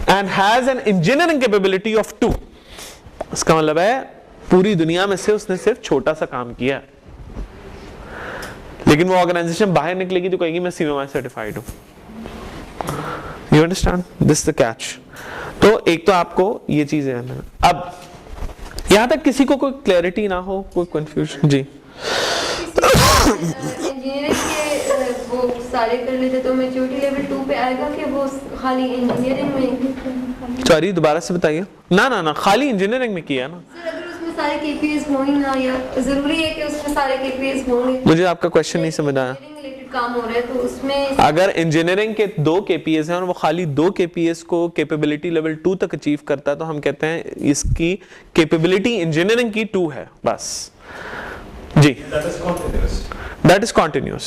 and has an engineering capability of 2। इसका मतलब है पूरी दुनिया में से उसने सिर्फ छोटा सा काम किया है, लेकिन वो ऑर्गेनाइजेशन बाहर निकलेगी तो कहेगी मैं CMMI सर्टिफाइड हूं। You understand this the catch. तो एक तो आपको ये चीजें, अब यहां तक किसी को कोई क्लैरिटी ना हो, कोई कंफ्यूजन? जी इंजीनियरिंग के वो सारे कर लेते तो मैच्योरिटी लेवल 2 पे आएगा कि वो खाली इंजीनियरिंग में? सॉरी दोबारा से बताइए। ना खाली इंजीनियरिंग में किया ना सर। अगर उसमें सारे केपीएस हों ना, या जरूरी है कि उसमें सारे केपीएस हों? मुझे आपका क्वेश्चन नहीं समझ आया। काम हो रहा है तो उसमें अगर इंजीनियरिंग के 2 केपीएस हैं और वो खाली 2 केपीएस को कैपेबिलिटी लेवल 2 तक अचीव करता है तो हम कहते हैं इसकी कैपेबिलिटी इंजीनियरिंग की 2 है बस। जी दैट इज कॉन्टिन्यूस।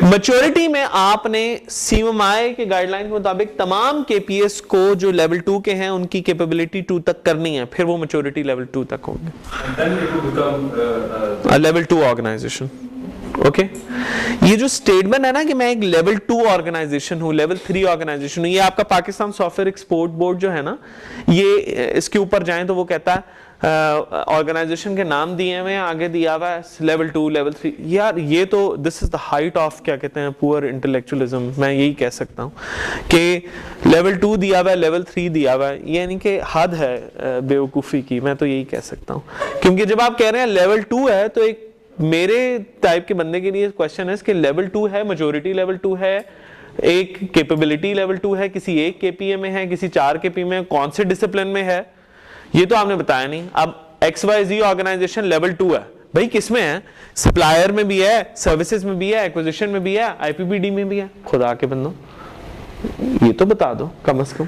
मैच्योरिटी में आपने CMMI के गाइडलाइन के मुताबिक तमाम केपीएस को जो लेवल 2 के हैं उनकी कैपेबिलिटी 2 तक करनी है, फिर वो मैच्योरिटी लेवल 2 तक होगी, लेवल 2 ऑर्गेनाइजेशन। ओके ये जो स्टेटमेंट है ना कि मैं एक लेवल 2 ऑर्गेनाइजेशन हूं, लेवल 3 ऑर्गेनाइजेशन हूं, ये आपका पाकिस्तान सॉफ्टवेयर एक्सपोर्ट बोर्ड जो है ना, ये इसके ऊपर जाएं तो वो कहता है ऑर्गेनाइजेशन के नाम दिए हुए हैं, आगे दिया हुआ है लेवल 2 लेवल 3। यार ये तो this is the height of क्या कहते हैं पुअर इंटेलेक्चुअलिज्म। मैं यही कह सकता हूँ कि लेवल 2 दिया हुआ है, लेवल 3 दिया हुआ है, यानी कि हद है बेवकूफ़ी की। मैं तो यही कह सकता हूँ, क्योंकि जब आप कह रहे हैं लेवल 2 है तो एक मेरे टाइप के बंदे के लिए क्वेश्चन है कि लेवल 2 है, मैच्योरिटी लेवल 2 है, एक कैपेबिलिटी लेवल 2 है, किसी एक केपीए में है, किसी 4 केपीए में, कौन से डिसिप्लिन में है, ये तो आपने बताया नहीं। अब XYZ ऑर्गेनाइजेशन लेवल 2 है, भाई किसमें है? सप्लायर में भी है, सर्विसेज में भी है, एक्विजिशन में भी है, IPPD में भी है। खुदा के बंदो, ये तो बता दो कम से कम।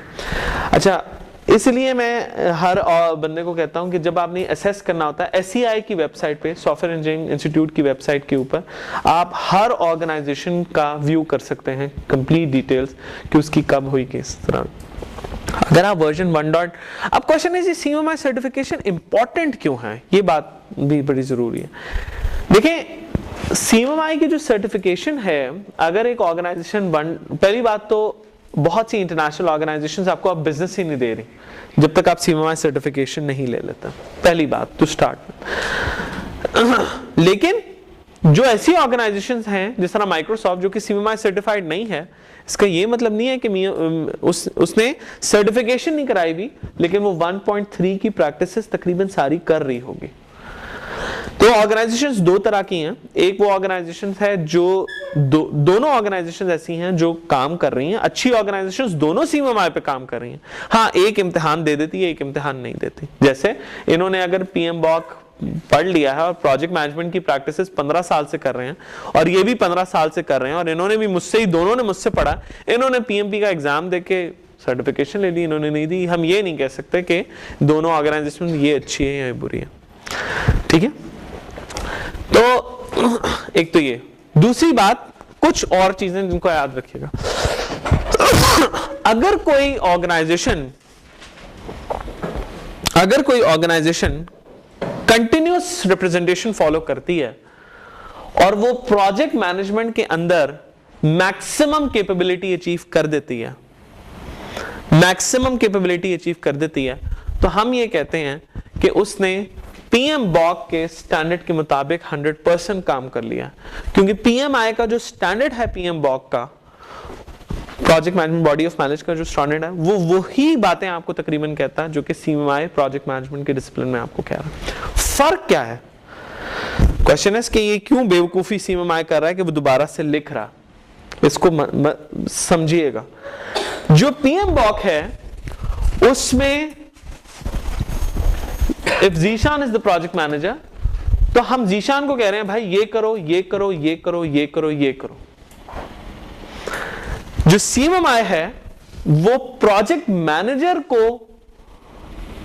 अच्छा, इसलिए मैं हर बंदे को कहता हूं कि जब आपने असेस करना होता है, SEI की वेबसाइट पे, सॉफ्टवेयर इंजीनियरिंग इंस्टीट्यूट की वेबसाइट के ऊपर आप हर ऑर्गेनाइजेशन का व्यू कर सकते हैं, कंप्लीट डिटेल्स कि उसकी कब हुई, किस तरह। अगर आप वर्जन 1. अब क्वेश्चन है जी CMMI सर्टिफिकेशन इंपॉर्टेंट क्यों है? ये बात भी बड़ी जरूरी है। देखें, CMMI की जो सर्टिफिकेशन है, अगर एक ऑर्गेनाइजेशन पहली बात तो बहुत सी इंटरनेशनल ऑर्गेनाइजेशंस आपको अब बिजनेस ही नहीं दे रही जब तक आप CMMI सर्टिफिकेशन नहीं ले लेते, पहली बात तो स्टार्ट में। लेकिन जो ऐसी ऑर्गेनाइजेशंस हैं जिस तरह माइक्रोसॉफ्ट जो कि CMMI सर्टिफाइड नहीं है, इसका ये मतलब नहीं है कि उसने सर्टिफिकेशन नहीं कराई भी, लेकिन वो 1.3 की प्रैक्टिसेस तकरीबन सारी कर रही होगी। तो ऑर्गेनाइजेशंस दो तरह की हैं। एक वो ऑर्गेनाइजेशंस है जो दोनों ऑर्गेनाइजेशंस ऐसी हैं जो काम कर रही हैं, अच्छी ऑर्गेनाइजेशंस दोनों CMMI पे काम कर रही हैं। हाँ, एक इम्तिहान दे देती है, एक इम्तिहान नहीं देती। जैसे इन्होंने अगर PMBOK पढ़ लिया है और प्रोजेक्ट मैनेजमेंट की प्रैक्टिसेस 15 साल से कर रहे हैं और ये भी 15 साल से कर रहे हैं, और इन्होंने भी मुझसे ही, दोनों ने मुझसे पढ़ा, इन्होंने PMP का एग्जाम देके सर्टिफिकेशन ले ली, इन्होंने नहीं दी। हम ये नहीं कह सकते कि दोनों ऑर्गेनाइजेशन ये अच्छी है या ये बुरी है, ठीक है। तो एक तो ये, दूसरी बात, कुछ और चीजें जिनको याद रखिएगा। अगर कोई ऑर्गेनाइजेशन कंटिन्यूअस रिप्रेजेंटेशन फॉलो करती है और वो प्रोजेक्ट मैनेजमेंट के अंदर मैक्सिमम कैपेबिलिटी अचीव कर देती है, तो हम ये कहते हैं कि उसने PMBOK के स्टैंडर्ड के मुताबिक 100% काम कर लिया। क्योंकि PMI का जो स्टैंडर्ड है, PMBOK का project management body of manage का जो स्टैंडर्ड है, वो वही बातें आपको तकरीबन कहता है जो कि CMMI प्रोजेक्ट मैनेजमेंट के डिसिप्लिन में आपको कह रहा है। फर्क क्या है? क्वेश्चन है कि ये क्यों बेवकूफी CMMI कर रहा है कि वो दोबारा से लिख रहा, इसको समझिएगा। जो PMBOK है उसमें If Zishan is the project manager, तो हम जीशान को कह रहे हैं भाई ये करो, ये करो, ये करो, ये करो, ये करो। जो CMMI है वो प्रोजेक्ट मैनेजर को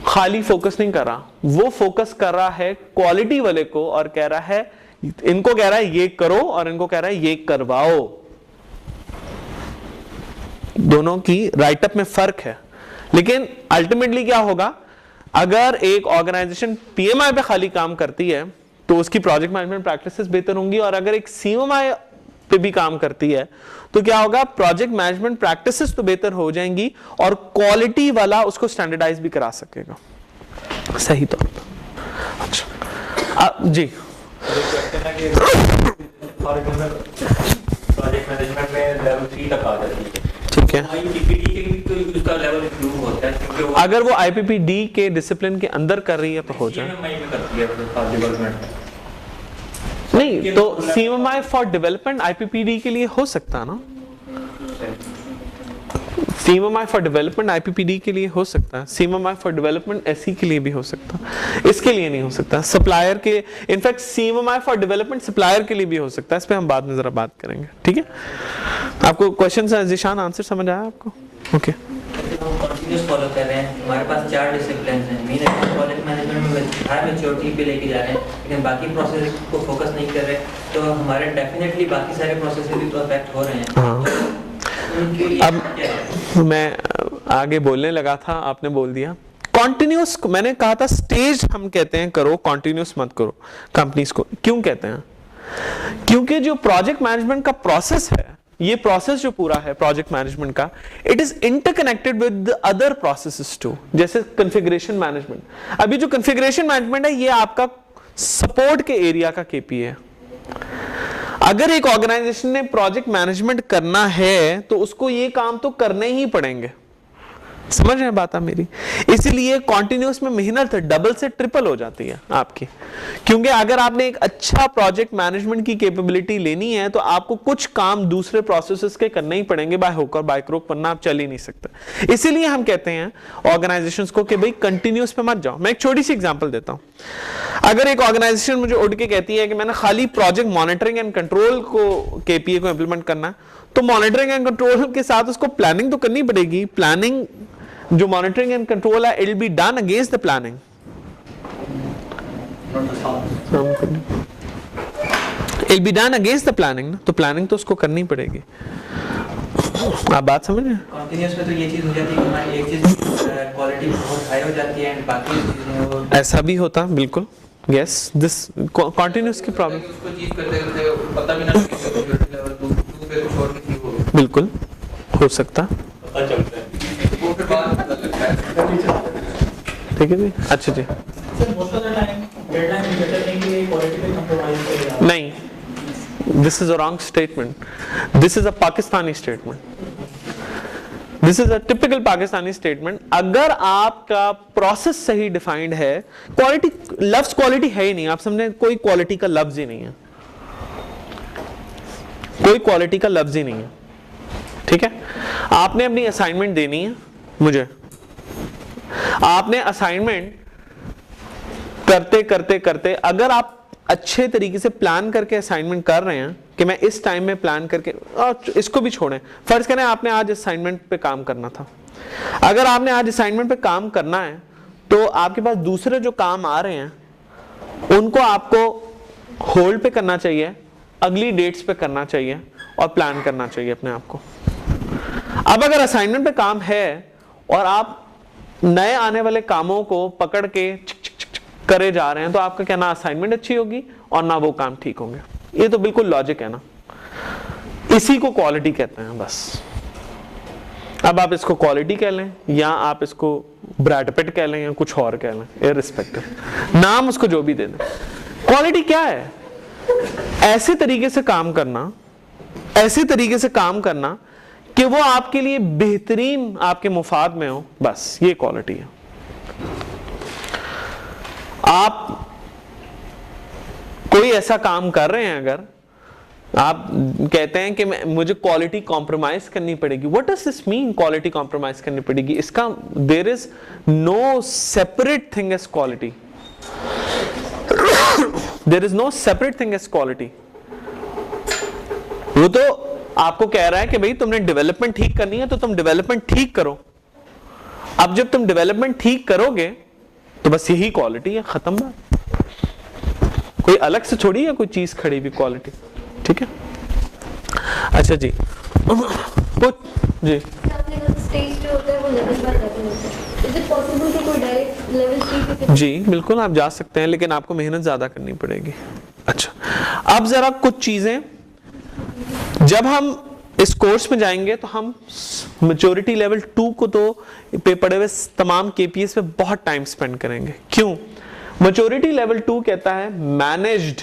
खाली फोकस नहीं कर रहा, वो फोकस कर रहा है क्वालिटी वाले को और कह रहा है, इनको कह रहा है ये करो और इनको कह रहा है ये करवाओ। दोनों की राइटअप में फर्क है। लेकिन अल्टीमेटली क्या होगा, अगर एक ऑर्गेनाइजेशन PMI पे खाली काम करती है तो उसकी प्रोजेक्ट मैनेजमेंट प्रैक्टिसेस बेहतर होंगी, और अगर एक CMMI पे भी काम करती है तो क्या होगा, प्रोजेक्ट मैनेजमेंट प्रैक्टिसेस तो बेहतर हो जाएंगी और क्वालिटी वाला उसको स्टैंडर्डाइज भी करा सकेगा सही तौर पर। अच्छा जी, प्रोजेक्ट मैनेजमेंट में लेवल 3 तक आ जाती है, ठीक है। IPPD के भी तो उसका लेवल इंप्रूव होता है, क्योंकि अगर वो IPPD के डिसिप्लिन के अंदर कर रही है तो हो जाए। CMMI में करती है डेवलपमेंट नहीं तो CMMI फॉर डेवलपमेंट IPPD के लिए हो सकता है ना, CMMI फॉर डेवलपमेंट IPPD के लिए हो सकता है, CMMI फॉर डेवलपमेंट SE के लिए भी हो सकता है, इसके लिए नहीं हो सकता। सप्लायर के, in fact CMMI for development supplier के लिए भी हो सकता है, इस पे हम बाद में जरा बात करेंगे, ठीक है। आपको क्वेश्चन जिशान आंसर समझ आया आपको? ओके। हम कंटिन्यूस फॉलो कर रहे हैं, हमारे पास 4 डिसिप्लिन हैं, मेन प्रोजेक्ट मैनेजमेंट में हाई मैच्योरिटी पे लेके जा रहे हैं, लेकिन बाकी प्रोसेस को फोकस नहीं कर रहे, तो हमारे डेफिनेटली बाकी सारे प्रोसेस भी तो अफेक्ट हो रहे हैं। हाँ। अब मैं आगे बोलने लगा था, आपने बोल दिया। कॉन्टिन्यूस, मैंने कहा था स्टेज हम कहते हैं करो, कॉन्टिन्यूस मत करो कंपनीज को। क्यों कहते हैं? क्योंकि जो प्रोजेक्ट मैनेजमेंट का प्रोसेस है, ये प्रोसेस जो पूरा है प्रोजेक्ट मैनेजमेंट का, it is interconnected with other processes too, जैसे कॉन्फ़िगरेशन मैनेजमेंट। अभी जो कॉन्फ़िगरेशन मैनेजमेंट है ये आपका सपोर्ट के एरिया का KPI है। अगर एक ऑर्गेनाइजेशन ने प्रोजेक्ट मैनेजमेंट करना है तो उसको ये काम तो करने ही पड़ेंगे, समझ रहे हैं बात आप मेरी? इसीलिए कॉन्टिन्यूस में मेहनत डबल से ट्रिपल हो जाती है आपकी, क्योंकि अगर आपने एक अच्छा प्रोजेक्ट मैनेजमेंट की कैपेबिलिटी लेनी है तो आपको कुछ काम दूसरे प्रोसेसेस के करने ही पड़ेंगे, बाय हुक और बाय क्रुक, वरना आप चल ही नहीं सकते। इसीलिए हम कहते हैं ऑर्गेनाइजेशंस को कि भाई कंटिन्यूस पे मत जाओ। मैं एक छोटी सी एग्जांपल देता हूं। अगर एक ऑर्गेनाइजेशन मुझे उठ के कहती है कि मैंने खाली प्रोजेक्ट मॉनिटरिंग एंड कंट्रोल को, केपीए को इंप्लीमेंट करना है, तो मॉनिटरिंग एंड कंट्रोल के साथ उसको प्लानिंग तो करनी पड़ेगी। प्लानिंग जो मॉनिटरिंग एंड कंट्रोल है, it will be done against the planning, it will be done against the planning. तो प्लानिंग तो उसको करनी पड़ेगी। आप बात समझ रहे हैं? कंटिन्यूअस में तो ये चीज हो जाती है कि हमारी एक चीज क्वालिटी बहुत हाई हो जाती है एंड बाकी चीजें वो ऐसा भी होता है, बिल्कुल। यस, दिस कंटिन्यूस की प्रॉब्लम, उसको चीज करते करते पता भी ना लगे सिक्योरिटी लेवल 2 पे कुछ और भी हो, बिल्कुल हो सकता, पता चलता है। वो फिर बाद में पता लगता है। ठीक है जी। अच्छा जी, sir most of the time deadline better नहीं कि क्वालिटी पे कंप्रोमाइज करेगा। नहीं, this is a wrong statement, this is a Pakistani statement, this is a typical Pakistani statement. अगर आपका प्रोसेस सही डिफाइंड है, क्वालिटी, लफ्ज क्वालिटी है ही नहीं, आप समझे, कोई क्वालिटी का लफ्ज ही नहीं है, कोई क्वालिटी का लफ्ज ही नहीं है। ठीक है, आपने अपनी असाइनमेंट देनी है मुझे, आपने असाइनमेंट करते करते करते अगर आप अच्छे तरीके से प्लान करके असाइनमेंट कर रहे हैं कि मैं इस टाइम में प्लान करके, और इसको भी छोड़ें, फर्ज करें आपने आज असाइनमेंट पे काम करना था, अगर आपने आज असाइनमेंट पे काम करना है तो आपके पास दूसरे जो काम आ रहे हैं उनको आपको होल्ड पे करना चाहिए, अगली डेट्स पे करना चाहिए और प्लान करना चाहिए अपने आप को। अब अगर असाइनमेंट पे काम है और आप नए आने वाले कामों को पकड़ के करे जा रहे हैं, तो आपका क्या ना असाइनमेंट अच्छी होगी और ना वो काम ठीक होंगे। ये तो बिल्कुल लॉजिक है ना, इसी को क्वालिटी कहते हैं बस। अब आप इसको क्वालिटी कह लें या आप इसको ब्रैड पिट कह लें या कुछ और कह लें, इररिस्पेक्टिव, नाम उसको जो भी दे दें। क्वालिटी क्या है? ऐसे तरीके से काम करना, ऐसे तरीके से काम करना कि वो आपके लिए बेहतरीन, आपके मुफाद में हो, बस ये क्वालिटी है। आप कोई ऐसा काम कर रहे हैं, अगर आप कहते हैं कि मुझे क्वालिटी कॉम्प्रोमाइज करनी पड़ेगी, what does this mean quality compromise करनी पड़ेगी? इसका there is no separate thing as quality, there is no separate thing as quality. वो तो आपको कह रहा है कि भाई तुमने डेवलपमेंट ठीक करनी है तो तुम डेवलपमेंट ठीक करो। अब जब तुम डेवलपमेंट ठीक करोगे तो बस यही क्वालिटी है, खत्म बात। कोई अलग से छोड़ी है कोई चीज खड़ी भी क्वालिटी, ठीक है? अच्छा जी, जी स्टेज जो होता है वो लेवल बाय लेवल होता है। इज इट पॉसिबल कि कोई डायरेक्ट लेवल स्टेज पे? जी बिल्कुल आप जा सकते हैं, लेकिन आपको मेहनत ज्यादा करनी पड़ेगी। अच्छा, अब जरा कुछ चीजें, जब हम इस कोर्स में जाएंगे तो हम मैच्योरिटी लेवल 2 को तो पे पड़े हुए तमाम केपीएस पे बहुत टाइम स्पेंड करेंगे। क्यों? मैच्योरिटी लेवल 2 कहता है मैनेज्ड,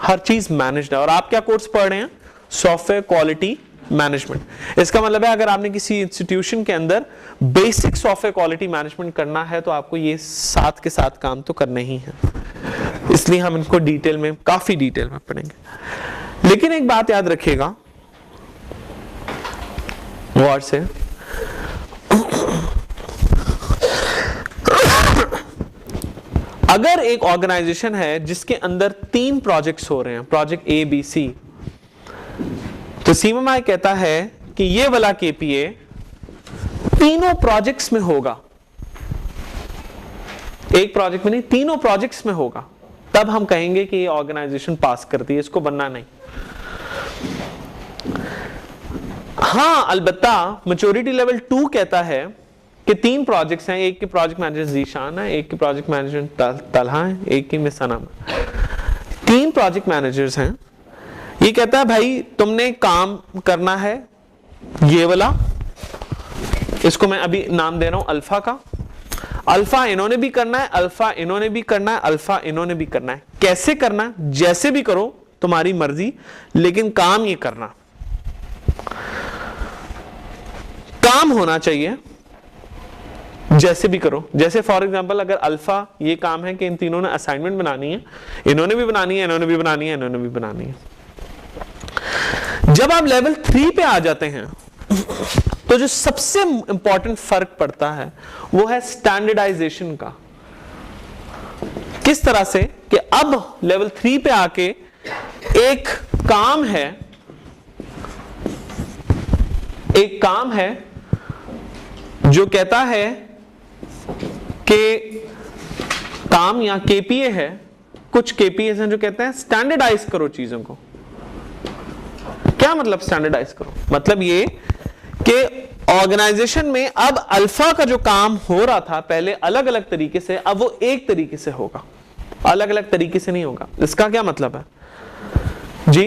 हर चीज मैनेज्ड है। और आप क्या कोर्स पढ़ रहे हैं? Software quality management. इसका मतलब है अगर आपने किसी इंस्टीट्यूशन के अंदर बेसिक सॉफ्टवेयर क्वालिटी मैनेजमेंट करना है तो आपको ये साथ के साथ काम तो करने ही है। इसलिए हम इनको डिटेल में, काफी डिटेल में पढ़ेंगे। लेकिन एक बात याद रखिएगा गौर से, अगर एक ऑर्गेनाइजेशन है जिसके अंदर 3 प्रोजेक्ट्स हो रहे हैं, प्रोजेक्ट ए बी सी, तो सीएमएमआई कहता है कि ये वाला केपीए तीनों प्रोजेक्ट्स में होगा, एक प्रोजेक्ट में नहीं, तीनों प्रोजेक्ट्स में होगा, तब हम कहेंगे कि ये ऑर्गेनाइजेशन पास करती है, इसको बनना नहीं। हाँ, अलबत्ता मैच्योरिटी लेवल 2 कहता है कि 3 प्रोजेक्ट्स हैं, एक के प्रोजेक्ट मैनेजर जीशान है, एक के प्रोजेक्ट मैनेजर तलहा है, एक की मिस सनम। 3 प्रोजेक्ट मैनेजर्स हैं। ये कहता है भाई तुमने काम करना है ये वाला, इसको मैं अभी नाम दे रहा हूं अल्फा का। अल्फा इन्होंने भी करना है, अल्फा इन्होंने भी करना है, अल्फा इन्होंने भी करना है। कैसे करना है? जैसे भी करो, तुम्हारी मर्जी, लेकिन काम ये करना, काम होना चाहिए जैसे भी करो, जैसे फॉर एग्जांपल अगर अल्फा ये काम है कि इन तीनों ने असाइनमेंट बनानी है, इन्होंने भी बनानी है, इन्होंने भी बनानी है, इन्होंने भी बनानी है। जब आप लेवल 3 पे आ जाते हैं तो जो सबसे इंपॉर्टेंट फर्क पड़ता है वो है स्टैंडर्डाइजेशन का। किस तरह से कि अब लेवल 3 पे आके एक काम है जो कहता है कि काम या केपीए है, कुछ केपीए हैं जो कहते हैं स्टैंडर्डाइज करो चीजों को। क्या मतलब स्टैंडर्डाइज करो? मतलब ये कि ऑर्गेनाइजेशन में अब अल्फा का जो काम हो रहा था पहले अलग अलग तरीके से, अब वो एक तरीके से होगा, अलग अलग तरीके से नहीं होगा। इसका क्या मतलब है जी?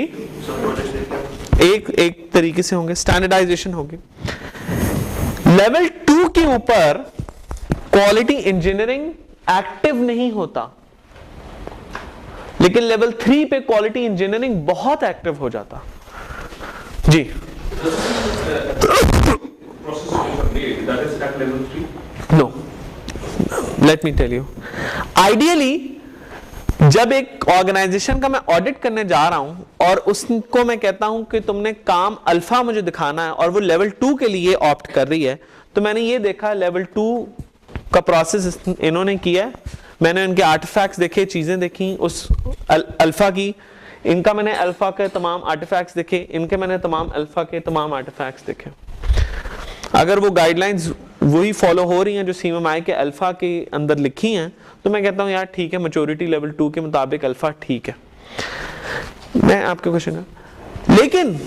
एक तरीके से होंगे, स्टैंडर्डाइजेशन होगी। लेवल 2 के ऊपर क्वालिटी इंजीनियरिंग एक्टिव नहीं होता, लेकिन लेवल 3 पे क्वालिटी इंजीनियरिंग बहुत एक्टिव हो जाता जी। No, let me tell you, ideally जब एक ऑर्गेनाइजेशन का मैं ऑडिट करने जा रहा हूं और उसको मैं कहता हूं कि तुमने काम अल्फा मुझे दिखाना है और वो लेवल 2 के लिए ऑप्ट कर रही है, तो मैंने ये देखा लेवल 2 का प्रोसेस इन्होंने किया है, मैंने उनके आर्टिफैक्ट्स देखे, चीजें देखी उस अल्फा की, इनका मैंने अल्फा के तमाम आर्टिफैक्ट्स देखे, इनके मैंने तमाम अल्फा के तमाम आर्टिफैक्ट्स देखे। अगर वो गाइडलाइंस वही फॉलो हो रही हैं जो सीएमएमआई के अल्फा के अंदर लिखी हैं, तो मैं कहता हूं यार ठीक है, मैच्योरिटी लेवल 2 के मुताबिक अल्फा ठीक है। मैं आपके क्वेश्चन का, लेकिन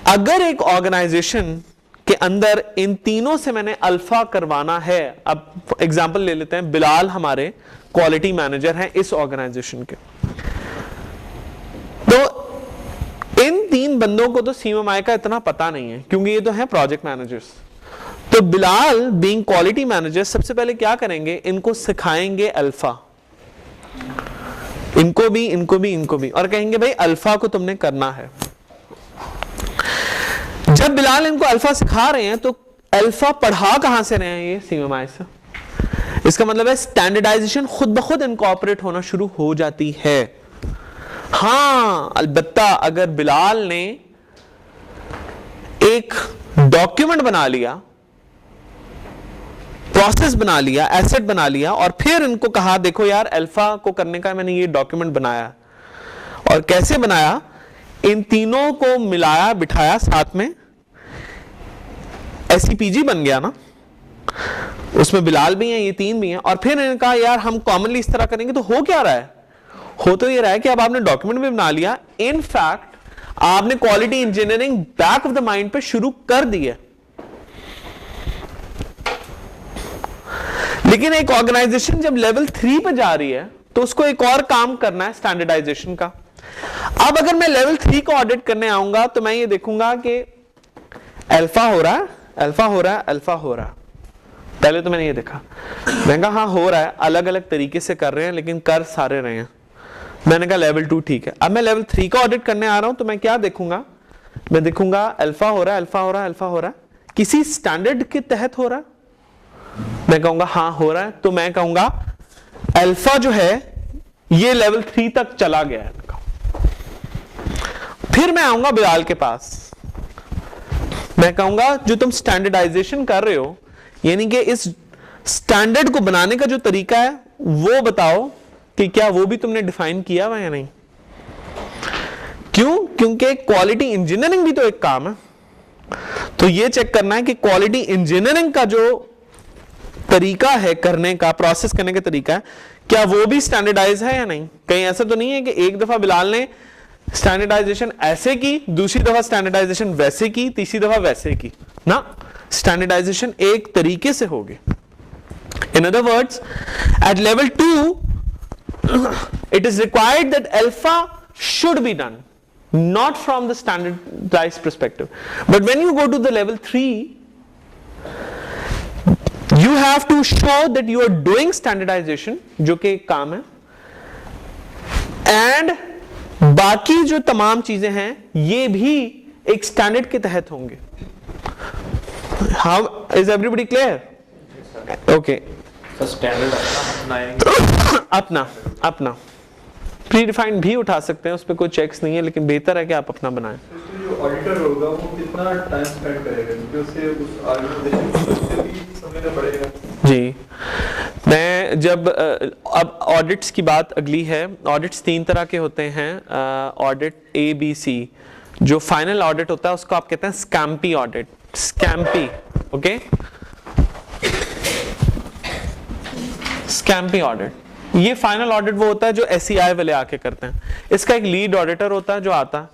अगर एक ऑर्गेनाइजेशन के अंदर इन तीनों से मैंने अल्फा करवाना है, अब एग्जांपल ले लेते हैं, बिलाल हमारे क्वालिटी मैनेजर हैं इस ऑर्गेनाइजेशन के, तो इन 3 बंदों को तो सीएमएमआई का इतना पता नहीं है क्योंकि ये तो हैं प्रोजेक्ट मैनेजर्स। तो बिलाल बीइंग क्वालिटी मैनेजर सबसे पहले क्या करेंगे, इनको सिखाएंगे अल्फा, इनको भी, और कहेंगे भाई अल्फा को तुमने करना है। जब बिलाल इनको अल्फा सिखा रहे हैं तो अल्फा पढ़ा कहां से रहे हैं ये? सीएमएमआई से। इसका मतलब है स्टैंडर्डाइजेशन खुद ब खुद इनकॉर्पोरेट होना शुरू हो जाती है। हां, अलबत्ता अगर बिलाल ने एक डॉक्यूमेंट बना लिया, प्रोसेस बना लिया, एसेट बना लिया और फिर इनको कहा देखो यार अल्फा को करने का मैंने ये डॉक्यूमेंट बनाया, और कैसे बनाया, इन तीनों को मिलाया बिठाया साथ में, एसईपीजी बन गया ना, उसमें बिलाल भी हैं, ये 3 भी हैं, और फिर इन्होंने कहा यार हम कॉमनली इस तरह करेंगे। तो हो क्या रहा है? हो तो ये रहा है कि अब आपने डॉक्यूमेंट भी बना लिया, इनफैक्ट आपने quality engineering back of the mind पे शुरू कर दी है। लेकिन एक ऑर्गेनाइजेशन जब लेवल 3 पे जा रही है तो उसको एक और काम करना है स्टैंडर्डाइजेशन का। अब अगर मैं लेवल 3 को ऑडिट करने आऊंगा तो मैं ये देखूंगा कि अल्फा हो रहा है, अल्फा हो रहा है, अल्फा हो रहा है। पहले तो मैंने ये देखा, मैंने कहा हाँ हो रहा है, अलग अलग तरीके से कर रहे हैं लेकिन कर सारे रहे हैं। मैंने कहा लेवल 2 ठीक है। अब मैं लेवल 3 का ऑडिट करने आ रहा हूं तो मैं क्या देखूंगा, मैं देखूंगा अल्फा हो रहा है, अल्फा हो रहा है, अल्फा हो रहा है, किसी स्टैंडर्ड के तहत हो रहा है। मैं कहूंगा हाँ हो रहा है, तो मैं कहूंगा अल्फा जो है ये लेवल 3 तक चला गया है। फिर मैं आऊंगा बिलाल के पास, मैं कहूंगा जो तुम स्टैंडर्डाइजेशन कर रहे हो, यानी कि इस स्टैंडर्ड को बनाने का जो तरीका है वो बताओ कि क्या वो भी तुमने डिफाइन किया हुआ या नहीं। क्यों? क्योंकि क्वालिटी इंजीनियरिंग भी तो एक काम है, तो ये चेक करना है कि क्वालिटी इंजीनियरिंग का जो तरीका है करने का, प्रोसेस करने का तरीका है, क्या वो भी स्टैंडर्डाइज है या नहीं। कहीं ऐसा तो नहीं है कि एक दफा बिलाल ने स्टैंडर्डाइजेशन ऐसे की, दूसरी दफा स्टैंडर्डाइजेशन वैसे की, तीसरी दफा वैसे की ना। स्टैंडर्डाइजेशन एक तरीके से होगी। In other words, at level 2 it is required that alpha should be done, not from the standardized perspective. But when you go to the level 3, you have to show that you are doing standardization, जो कि एक काम है, and बाकी जो तमाम चीजें हैं ये भी एक स्टैंडर्ड के तहत होंगे। How is everybody clear? Okay, standard अपना अपना प्री डिफाइंड भी उठा सकते हैं, उस पर कोई चेक्स नहीं है, लेकिन बेहतर है कि आप अपना बनाएं। जो ऑडिटर होगा वो कितना टाइम स्पेंड करेगा, क्योंकि उससे उस ऑर्गेनाइजेशन को भी समझना पड़ेगा। जी, मैं जब अब ऑडिट्स की बात अगली है। ऑडिट्स 3 तरह के होते हैं, ऑडिट ABC। जो फाइनल ऑडिट होता है उसको आप कहते हैं scampi audit, scampi, okay, scampi audit. ये फाइनल ऑडिट वो होता है जो SEI वाले आके करते हैं। इसका एक लीड ऑडिटर होता है जो आता है।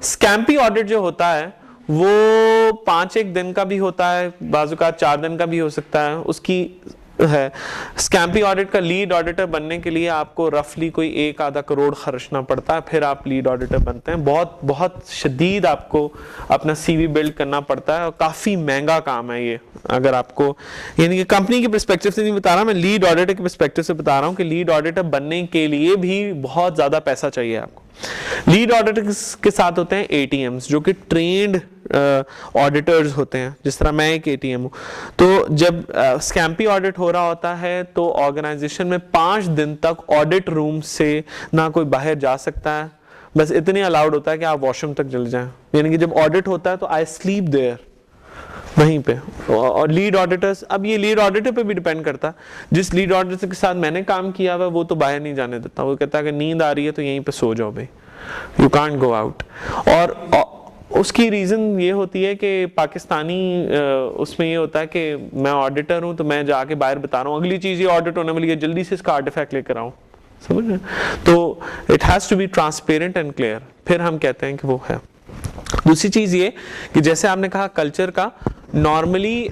स्कैम्पी ऑडिट जो होता है वो 5-1 दिन का भी होता है, बाजू का 4 दिन का भी हो सकता है, उसकी है। स्कैम्पी ऑडिट का लीड ऑडिटर बनने के लिए आपको रफली कोई 1-आधा करोड़ खर्चना पड़ता है, फिर आप लीड ऑडिटर बनते हैं। बहुत बहुत शदीद आपको अपना CV बिल्ड करना पड़ता है और काफी महंगा काम है ये। अगर आपको, यानी कि कंपनी के पर्सपेक्टिव से नहीं बता रहा, मैं लीड ऑडिटर के पर्सपेक्टिव से बता रहा हूँ कि लीड ऑडिटर बनने के लिए भी बहुत ज्यादा पैसा चाहिए आपको। लीड ऑडिटर के साथ होते हैं ATMs जो कि ट्रेंड ऑडिटर्स होते हैं, जिस तरह मैं एक ATM हूँ। तो जब स्कैम्पी ऑडिट हो रहा होता है तो ऑर्गेनाइजेशन में 5 दिन तक ऑडिट रूम से ना कोई बाहर जा सकता है, बस इतनी अलाउड होता है कि आप वॉशरूम तक चले जाएं। यानी कि जब ऑडिट होता है तो आई स्लीप देयर, वहीं पे। और लीड ऑडिटर्स, अब ये लीड ऑडिटर पे भी डिपेंड करता है। जिस लीड ऑडिटर के साथ मैंने काम किया हुआ वो तो बाहर नहीं जाने देता, वो कहता है कि नींद आ रही है तो यहीं पे सो जाओ भाई, यू कांट गो आउट। और उसकी रीजन ये होती है कि पाकिस्तानी उसमें ये होता है कि मैं ऑडिटर हूं तो मैं जाके बाहर बता रहा हूँ अगली चीज ये ऑडिट होने वाली है, जल्दी से इसका आर्टिफैक्ट लेकर आऊं, समझ रहे? तो it has to be transparent and clear, फिर हम कहते हैं कि वो है। दूसरी चीज ये कि जैसे आपने कहा कल्चर का, नॉर्मली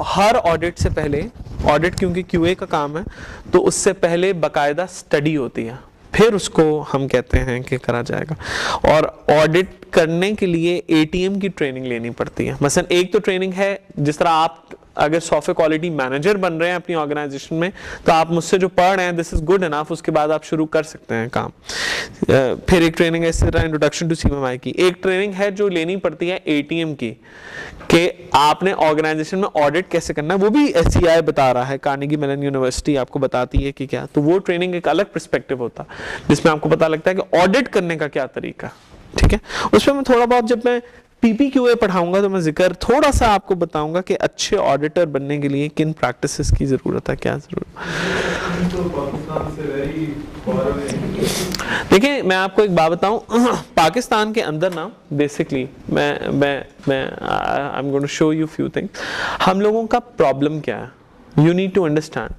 हर ऑडिट से पहले, ऑडिट क्योंकि QA का काम है तो उससे पहले बाकायदा स्टडी होती है, फिर उसको हम कहते हैं कि करा जाएगा। और ऑडिट करने के लिए ATM की ट्रेनिंग लेनी पड़ती है। मसलन एक तो ट्रेनिंग है, जिस तरह आप अगर सॉफ्टवेयर क्वालिटी मैनेजर बन रहे हैं अपनी ऑर्गेनाइजेशन में तो आप मुझसे जो पढ़ रहे हैं दिस इज गुड इनफ, उसके बाद आप शुरू कर सकते हैं काम। फिर एक ट्रेनिंग है इस तरह इंट्रोडक्शन टू CMMI की। एक ट्रेनिंग है जो लेनी पड़ती है ATM की, कि आपने ऑर्गेनाइजेशन में ऑडिट कैसे करना है, वो भी SEI बता रहा है, कार्नेगी मेलन यूनिवर्सिटी आपको बताती है कि क्या। तो वो ट्रेनिंग एक अलग पर्सपेक्टिव होता है जिसमें आपको पता लगता है कि ऑडिट करने का क्या तरीका, ठीक है। उसमें मैं थोड़ा बहुत, जब मैं PPQA पढ़ाऊंगा तो मैं जिक्र थोड़ा सा आपको बताऊंगा कि अच्छे ऑडिटर बनने के लिए किन प्रैक्टिसेस की जरूरत है, क्या जरूरत है। देखिए मैं आपको एक बात बताऊं, पाकिस्तान के अंदर ना बेसिकली मैं I am going to show you few things. हम लोगों का प्रॉब्लम क्या है, यू नीड टू अंडरस्टैंड।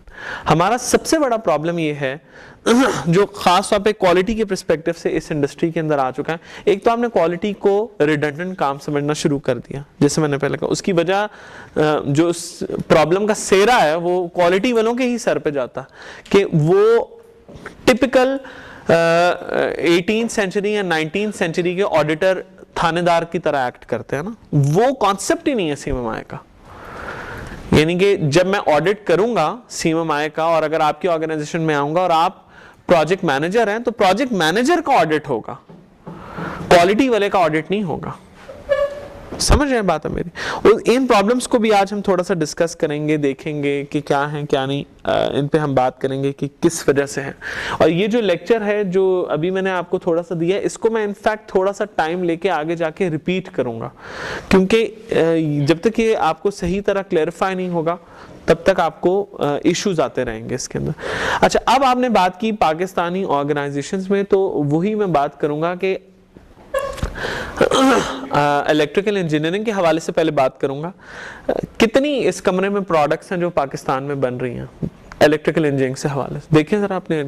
हमारा सबसे बड़ा प्रॉब्लम ये है जो खास तौर पे क्वालिटी के पर्सपेक्टिव से इस इंडस्ट्री के अंदर आ चुका है। एक तो आपने क्वालिटी को रिडंडेंट काम समझना शुरू कर दिया, जैसे मैंने पहले कहा। उसकी वजह जो प्रॉब्लम का सेरा है वो क्वालिटी वालों के ही सर पे जाता कि वो टिपिकल 18th सेंचुरी या 19th सेंचुरी के ऑडिटर थानेदार की तरह एक्ट करते हैं ना, वो कॉन्सेप्ट ही नहीं है CMMI का। यानी कि जब मैं ऑडिट करूंगा CMMI का और अगर आपकी ऑर्गेनाइजेशन में आऊंगा और आप प्रोजेक्ट मैनेजर हैं तो प्रोजेक्ट मैनेजर का ऑडिट होगा, क्वालिटी वाले का ऑडिट नहीं होगा। समझ रहे हैं बात है मेरी? और इन प्रॉब्लम्स को भी आज हम थोड़ा सा डिस्कस करेंगे, देखेंगे कि क्या है क्या नहीं, इन पे हम बात करेंगे कि किस वजह से है। और ये जो लेक्चर है जो अभी मैंने आपको थोड़ा सा दिया है, इसको मैं इनफैक्ट थोड़ा सा टाइम लेके आगे जाके रिपीट करूंगा, क्योंकि जब तक ये आपको सही तरह क्लैरिफाई नहीं होगा तब तक आपको इश्यूज आते रहेंगे इसके अंदर। अच्छा, अब आपने बात की पाकिस्तानी ऑर्गेनाइजेशंस में, तो वही मैं बात करूंगा कि इलेक्ट्रिकल इंजीनियरिंग के हवाले से पहले बात करूंगा। कितनी इस कमरे में प्रोडक्ट्स हैं जो पाकिस्तान में बन रही हैं इलेक्ट्रिकल इंजीनियरिंग से हवाले से, देखिए जरा अपने